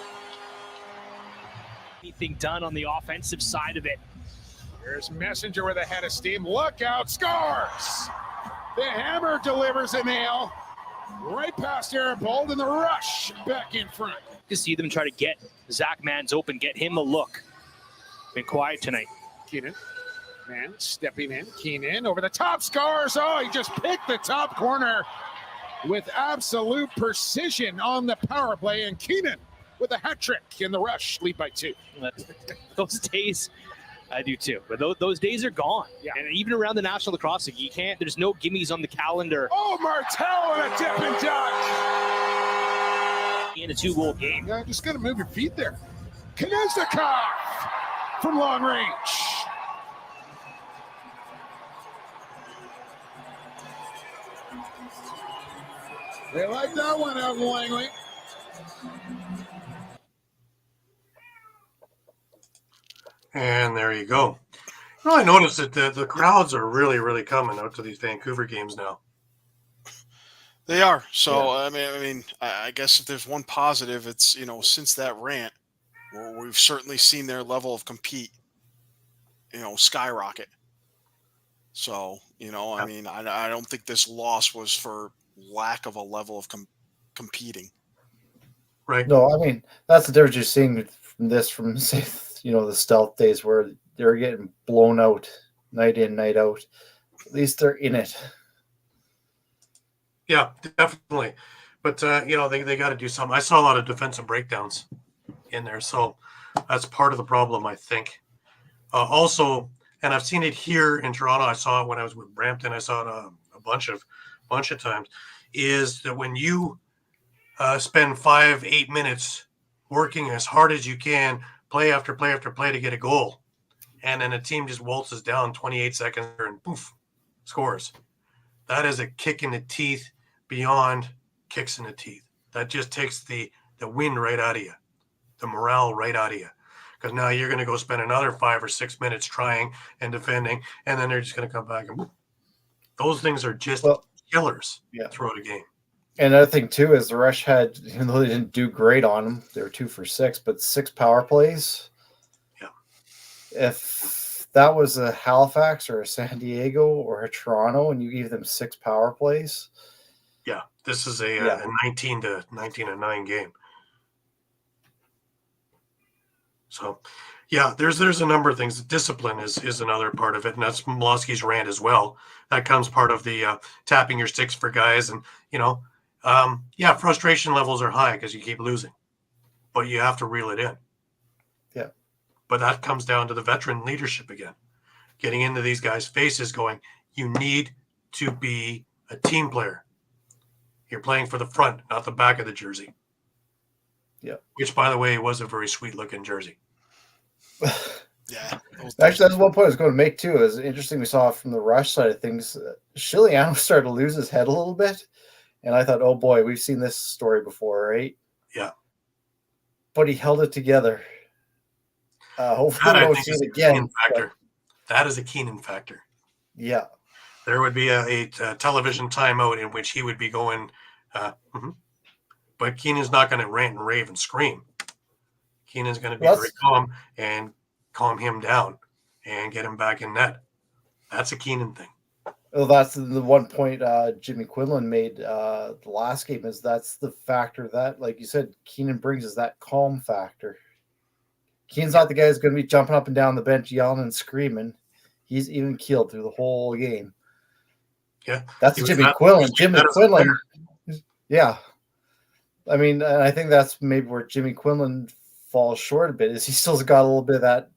G: Anything done on the offensive side of it.
K: Here's Messenger with a head of steam. Look out. Scores! The hammer delivers a nail. Right past Aaron Bold in the rush back in front.
G: To see them try to get Zach Mans open, get him a look. Been quiet tonight.
K: Keenan, man stepping in. Keenan over the top, scores. Oh, he just picked the top corner with absolute precision on the power play. And Keenan with a hat trick in the rush, lead by 2.
G: Those days, I do too. But those days are gone.
K: Yeah.
G: And even around the National Lacrosse League, there's no gimmies on the calendar.
K: Oh, Martel and a dip and dunk.
G: In a 2-goal game.
K: Yeah, just got to move your feet there. Kneznikov from long range. They like that one out in Langley.
A: And there you go. I noticed that the crowds are really, really coming out to these Vancouver games now.
C: They are. So, yeah. I guess if there's one positive, it's, since that rant, we've certainly seen their level of compete, skyrocket. So, I don't think this loss was for lack of a level of competing.
A: Right.
B: No, that's the difference you're seeing from say, the stealth days where they're getting blown out night in, night out. At least they're in it.
A: Yeah, definitely. But, they got to do something. I saw a lot of defensive breakdowns in there. So that's part of the problem, I think. Also, and I've seen it here in Toronto. I saw it when I was with Brampton. I saw it a bunch of times. Is that when you spend 5-8 minutes working as hard as you can, play after play after play to get a goal, and then a team just waltzes down 28 seconds and poof, scores. That is a kick in the teeth beyond kicks in the teeth. That just takes the wind right out of you, the morale right out of you. Because now you're going to go spend another 5 or 6 minutes trying and defending, and then they're just going to come back and whoop. Those things are just killers throughout a game.
B: And another thing too is the Rush had, even though they didn't do great on them, they were 2 for 6, but 6 power plays.
A: Yeah.
B: If that was a Halifax or a San Diego or a Toronto, and you gave them 6 power plays.
A: Yeah, this is a 19-9 game. So, yeah, there's a number of things. Discipline is another part of it, and that's Molosky's rant as well. That comes part of the tapping your sticks for guys, and frustration levels are high because you keep losing, but you have to reel it in.
B: Yeah.
A: But that comes down to the veteran leadership again, getting into these guys' faces, going, "You need to be a team player. You're playing for the front, not the back of the jersey."
B: Yeah.
A: Which, by the way, was a very sweet-looking jersey.
C: Yeah.
B: Actually, that's one point I was going to make, too. It was interesting we saw from the Rush side of things. Chiliano started to lose his head a little bit. And I thought, oh, boy, we've seen this story before, right?
A: Yeah.
B: But he held it together. Hopefully we don't see it again.
A: That is a Keenan factor.
B: Yeah.
A: There would be a television timeout in which he would be going, but Keenan's not going to rant and rave and scream. Keenan's going to be very calm and calm him down and get him back in net. That's a Keenan thing.
B: Well, that's the one point Jimmy Quinlan made the last game, is that's the factor that, like you said, Keenan brings, is that calm factor. Keenan's not the guy who's going to be jumping up and down the bench, yelling and screaming. He's even keeled through the whole game.
A: Yeah.
B: That's Jimmy Quinlan. Jimmy Quinlan. Yeah. I mean, I think that's maybe where Jimmy Quinlan falls short a bit, is he still's got a little bit of that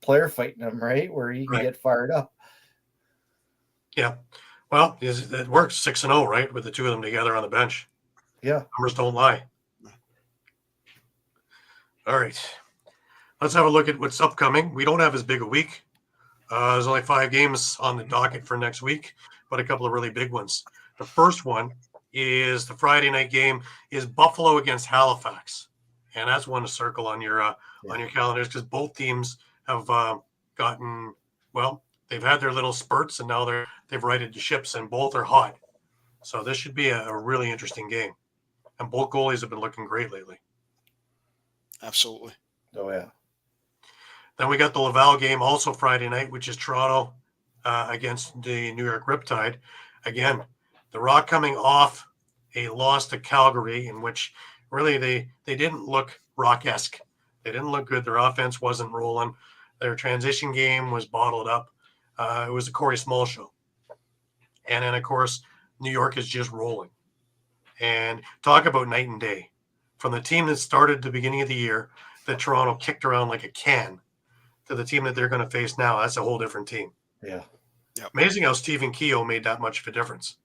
B: player fight in him, right? Where he can get fired up.
A: Yeah. Well, it works 6-0, right? With the two of them together on the bench.
B: Yeah.
A: Numbers don't lie. All right. Let's have a look at what's upcoming. We don't have as big a week. There's only 5 games on the docket for next week, but a couple of really big ones. The first one is the Friday night game is Buffalo against Halifax. And that's one to circle on your calendars, because both teams have gotten, well, they've had their little spurts, and now they've righted the ships, and both are hot. So this should be a really interesting game. And both goalies have been looking great lately.
C: Absolutely.
B: Oh, yeah.
A: Then we got the Laval game also Friday night, which is Toronto against the New York Riptide. Again, the Rock coming off a loss to Calgary, in which really they didn't look Rock-esque. They didn't look good. Their offense wasn't rolling. Their transition game was bottled up. It was a Corey Small show. And then, of course, New York is just rolling. And talk about night and day. From the team that started at the beginning of the year that Toronto kicked around like a can to the team that they're going to face now, that's a whole different team.
B: Yeah.
A: Amazing how Stephen Keogh made that much of a difference.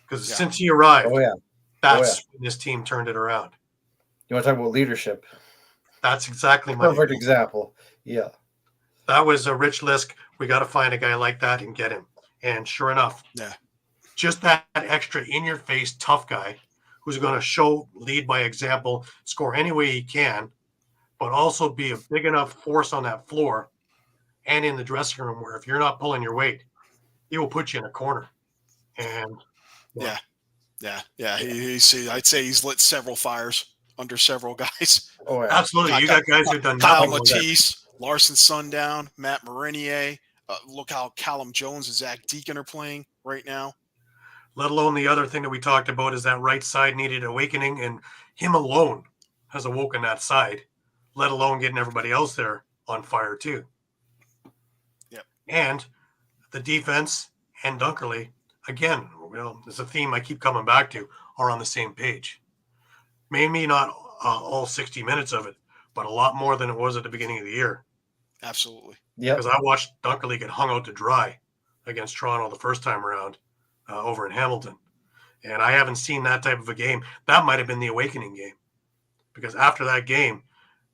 A: Because since he arrived, that's when this team turned it around.
B: You want to talk about leadership?
A: That's exactly my
B: perfect example. Yeah.
A: That was a Rich Lisk. We got to find a guy like that and get him. And sure enough, just that extra in-your-face tough guy who's going to lead by example, score any way he can, but also be a big enough force on that floor and in the dressing room where if you're not pulling your weight, he will put you in a corner. And
C: I'd say he's lit several fires under several guys.
B: Oh, yeah.
A: Absolutely. You got guys who've done
C: Kyle
A: nothing.
C: Matisse, Larson Sundown, Matt Marinier. Look how Callum Jones and Zach Deacon are playing right now.
A: Let alone the other thing that we talked about is that right side needed awakening, and him alone has awoken that side, let alone getting everybody else there on fire too.
C: Yep.
A: And the defense and Dunkerley, again, it's a theme I keep coming back to, are on the same page. Maybe not all 60 minutes of it, but a lot more than it was at the beginning of the year.
C: Absolutely.
B: Yeah.
A: Because I watched Dunkerley get hung out to dry against Toronto the first time around over in Hamilton. And I haven't seen that type of a game. That might have been the awakening game. Because after that game,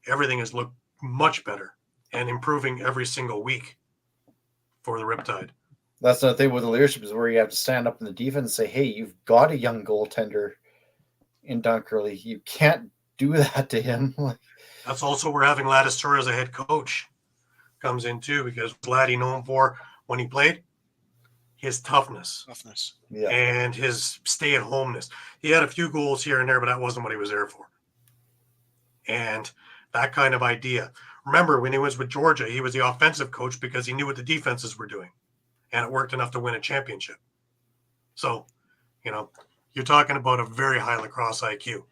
A: everything has looked much better and improving every single week for the Riptide.
B: That's the thing with the leadership is where you have to stand up in the defense and say, hey, you've got a young goaltender in Dunkerley. You can't do that to him.
A: That's also where having Ladistur as a head coach comes in too, because Laddie known for when he played his toughness and his stay-at-homeness. He had a few goals here and there, but that wasn't what he was there for. And that kind of idea. Remember, when he was with Georgia, he was the offensive coach because he knew what the defenses were doing, and it worked enough to win a championship. So, you're talking about a very high lacrosse IQ.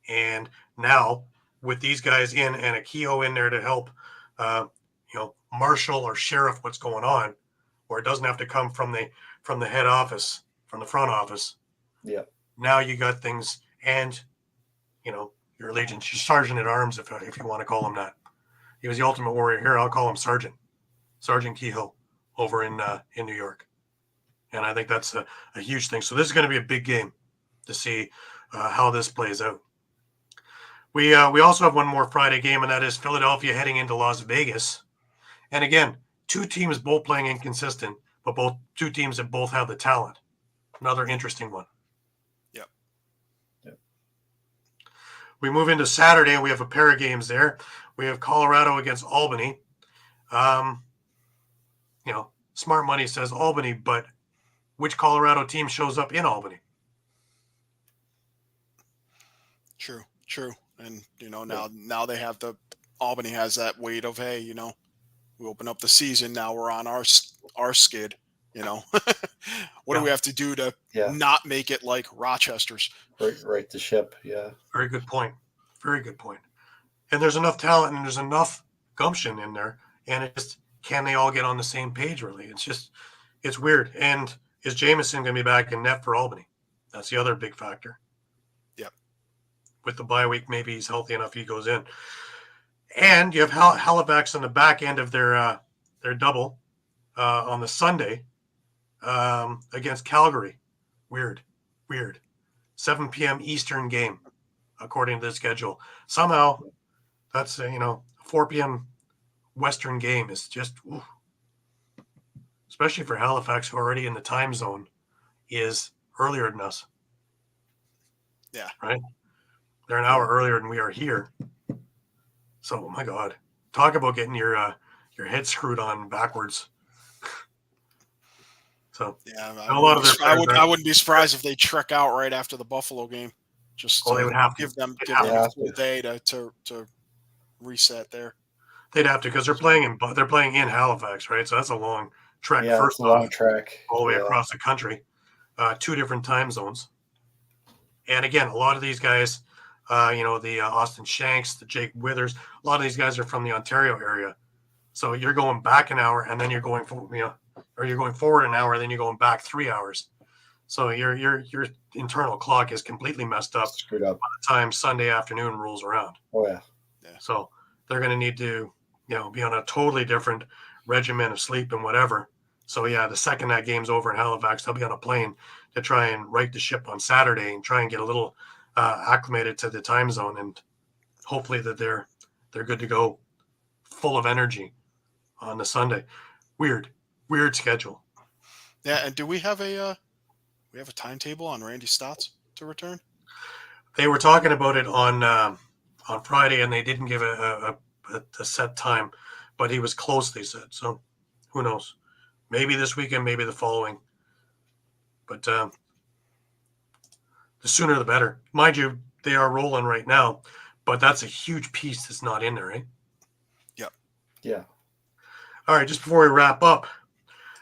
A: And now, with these guys in and a Kehoe in there to help, marshal or sheriff what's going on, where it doesn't have to come from the head office, from the front office.
B: Yeah.
A: Now you got things, and your Legion, Sergeant at Arms, if you want to call him that. He was the ultimate warrior here. I'll call him Sergeant Kehoe over in New York, and I think that's a huge thing. So this is going to be a big game to see how this plays out. We also have one more Friday game, and that is Philadelphia heading into Las Vegas. And again, two teams both playing inconsistent, but two teams that both have the talent. Another interesting one.
C: Yep.
A: We move into Saturday, and we have a pair of games there. We have Colorado against Albany. Smart money says Albany, but which Colorado team shows up in Albany?
C: True. And, now they have Albany has that weight of, hey, we open up the season. Now we're on our skid, What do we have to do to not make it like Rochester's?
B: Right the ship. Yeah.
A: Very good point. And there's enough talent and there's enough gumption in there. And can they all get on the same page, really? It's weird. And is Jameson going to be back in net for Albany? That's the other big factor.
C: Yep.
A: With the bye week, maybe he's healthy enough he goes in. And you have Halifax on the back end of their double on the Sunday against Calgary. Weird. 7 p.m. Eastern game, according to the schedule. Somehow, that's 4 p.m. Western game is just, especially for Halifax, who are already in the time zone, is earlier than us.
C: Yeah.
A: Right? They're an hour earlier than we are here. So, my God, talk about getting your head screwed on backwards. So,
C: yeah,
A: I
C: wouldn't be surprised if they trek out right after the Buffalo game. Just
A: they would have to
C: give them a full day to reset there.
A: They'd have to, because they're playing in Halifax, right? So that's a long trek.
B: Yeah,
A: first
B: it's a long trek
A: all the way across the country, 2 different time zones. And again, a lot of these guys, the Austin Shanks, the Jake Withers, a lot of these guys are from the Ontario area. So you're going back an hour, and then you're going you're going forward an hour, then you're going back 3 hours. So your internal clock is completely messed up.
B: Screwed up
A: by the time Sunday afternoon rolls around.
B: Oh yeah.
A: So they're going to need to be on a totally different regimen of sleep and whatever. So yeah, the second that game's over in Halifax, they'll be on a plane to try and right the ship on Saturday and try and get a little acclimated to the time zone, and hopefully that they're good to go, full of energy on the Sunday. Weird schedule.
C: Yeah, and do we have a timetable on Randy Stotts to return?
A: They were talking about it on Friday, and they didn't give a set time, but he was close, they said. So who knows? Maybe this weekend, maybe the following. But the sooner the better. Mind you, they are rolling right now, but that's a huge piece that's not in there, right?
C: Yep.
B: Yeah.
A: All right, just before we wrap up,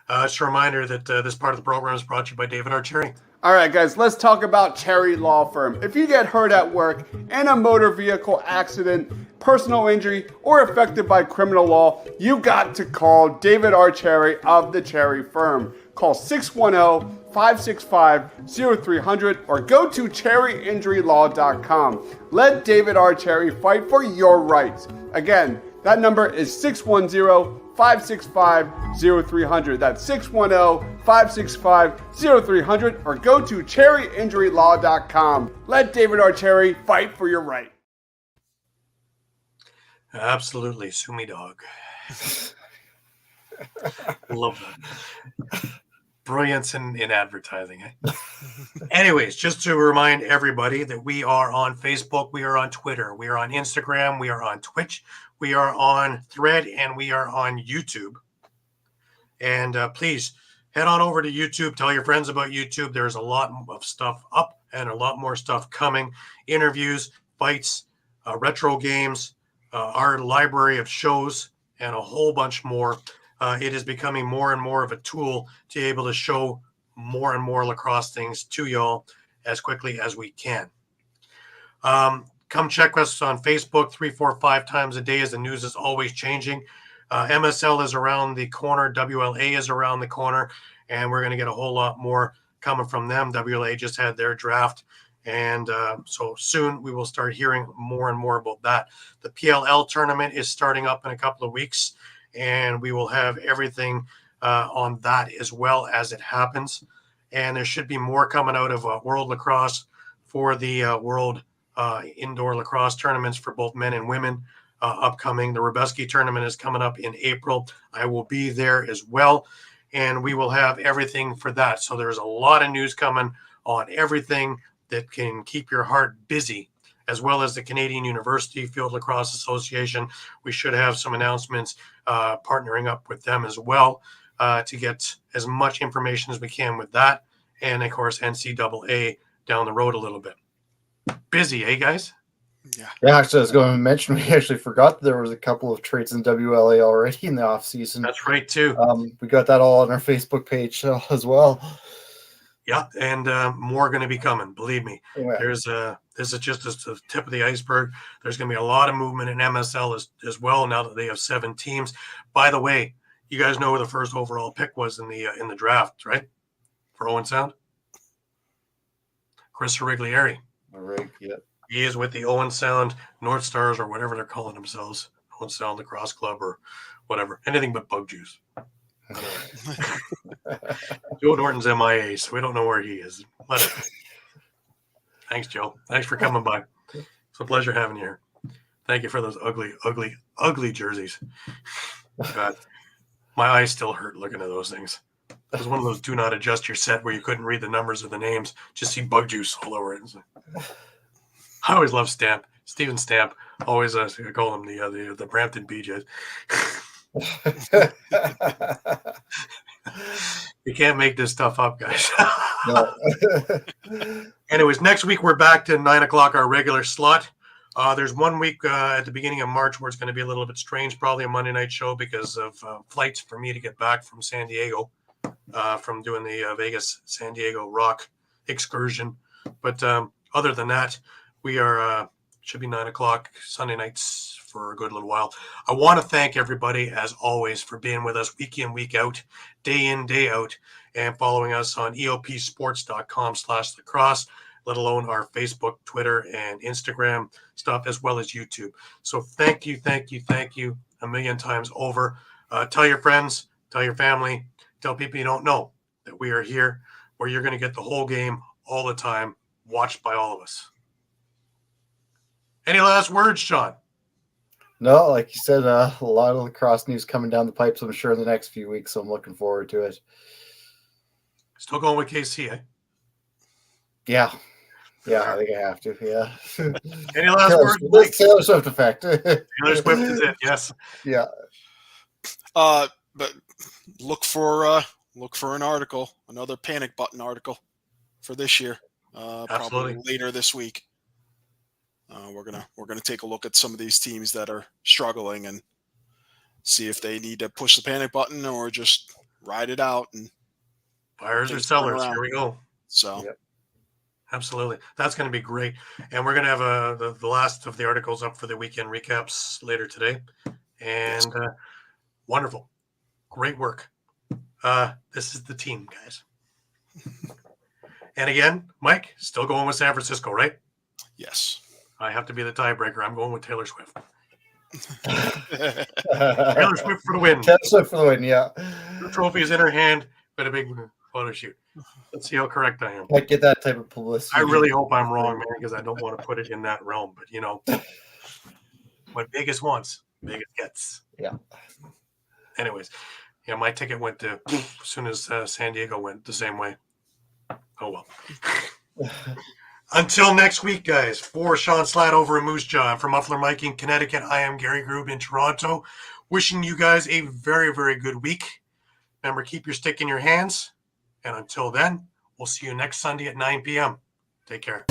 A: just a reminder that this part of the program is brought to you by David Archerry.
D: All right, guys, let's talk about Cherry Law Firm. If you get hurt at work in a motor vehicle accident, personal injury, or affected by criminal law, you got to call David Archerry of the Cherry Firm. Call 610-565-0300 or go to cherryinjurylaw.com. Let David Archerry fight for your rights. Again, That number is 610-565-0300. That's 610-565-0300, or go to cherryinjurylaw.com. Let David R. Cherry fight for your right.
A: Absolutely. Sue me, dog. Love that. Brilliance in advertising. Eh? Anyways, just to remind everybody that we are on Facebook, we are on Twitter, we are on Instagram, we are on Twitch, we are on Thread, and we are on YouTube. And please head on over to YouTube. Tell your friends about YouTube. There's a lot of stuff up and a lot more stuff coming. Interviews, fights, retro games, our library of shows, and a whole bunch more. It is becoming more and more of a tool to be able to show more and more lacrosse things to y'all as quickly as we can. Come check us on Facebook 3, 4, 5 times a day as the news is always changing. MSL is around the corner. WLA is around the corner, and we're going to get a whole lot more coming from them. WLA just had their draft, and so soon we will start hearing more and more about that. The PLL tournament is starting up in a couple of weeks, and we will have everything on that as well as it happens. And there should be more coming out of World Lacrosse for the World Indoor Lacrosse tournaments for both men and women upcoming. The Rubeski tournament is coming up in April. I will be there as well, and we will have everything for that. So there's a lot of news coming on everything that can keep your heart busy, as well as the Canadian University Field Lacrosse Association. We should have some announcements partnering up with them as well to get as much information as we can with that. And, of course, NCAA down the road a little bit. Busy, eh, guys?
B: Yeah, actually, I was going to mention, we actually forgot that there was a couple of trades in WLA already in the offseason.
A: That's right, too.
B: We got that all on our Facebook page as well.
A: Yeah, and more going to be coming. Believe me.
B: Yeah.
A: This is just the tip of the iceberg. There's going to be a lot of movement in MSL as well now that they have 7 teams. By the way, you guys know who the first overall pick was in the draft, right? For Owen Sound, Chris Riglieri.
B: All right. Yeah.
A: He is with the Owen Sound North Stars, or whatever they're calling themselves, Owen Sound Lacrosse Club or whatever. Anything but bug juice. Joe Norton's MIA, so we don't know where he is. Whatever. Thanks, Joe. Thanks for coming by. It's a pleasure having you here. Thank you for those ugly jerseys. God, my eyes still hurt looking at those things. It was one of those do not adjust your set where you couldn't read the numbers or the names, just see bug juice all over it. I always love Stamp. Steven Stamp. Always I call him the Brampton BJs. You can't make this stuff up, guys.
B: No.
A: Anyways, next week we're back to 9 o'clock, our regular slot. There's 1 week at the beginning of March where it's going to be a little bit strange, probably a Monday night show because of flights for me to get back from San Diego, from doing the Vegas-San Diego rock excursion. But other than that, we are should be 9 o'clock Sunday nights for a good little while. I want to thank everybody, as always, for being with us week in, week out, day in, day out, and following us on eopsports.com/lacrosse, let alone our Facebook, Twitter, and Instagram stuff, as well as YouTube. So thank you a million times over. Tell your friends, tell your family, tell people you don't know that we are here, where you're going to get the whole game all the time, watched by all of us. Any last words, Shawn?
B: No, like you said, a lot of lacrosse news coming down the pipes, I'm sure, in the next few weeks, so I'm looking forward to it.
A: Still going with KC, eh?
B: Yeah, I think I have to, yeah.
A: Any last words?
B: Taylor Swift effect.
A: Taylor Swift is it, yes.
B: Yeah.
C: But look for an article, another panic button article for this year. Probably later this week. We're gonna take a look at some of these teams that are struggling and see if they need to push the panic button or just ride it out and
A: buyers or sellers. Here we go.
C: So,
B: yep.
A: Absolutely, that's going to be great. And we're going to have the last of the articles up for the weekend recaps later today. And wonderful, great work. This is the team, guys. And again, Mike, still going with San Francisco, right?
C: Yes.
A: I have to be the tiebreaker. I'm going with Taylor Swift. Taylor Swift for the win.
B: Taylor Swift for the win, yeah.
A: The trophy is in her hand, but a big photo shoot. Let's see how correct I am.
B: Might get that type of publicity.
A: I really hope I'm wrong, man, because I don't want to put it in that realm. But, you know, what Vegas wants, Vegas gets.
B: Yeah.
A: Anyways, yeah, my ticket went to as soon as San Diego went the same way. Oh, well. Until next week, guys, for Shawn Slaght over in Moose Jaw, and for Muffler Mike in Connecticut, I am Gary Groob in Toronto. Wishing you guys a very, very good week. Remember, keep your stick in your hands. And until then, we'll see you next Sunday at 9 p.m. Take care.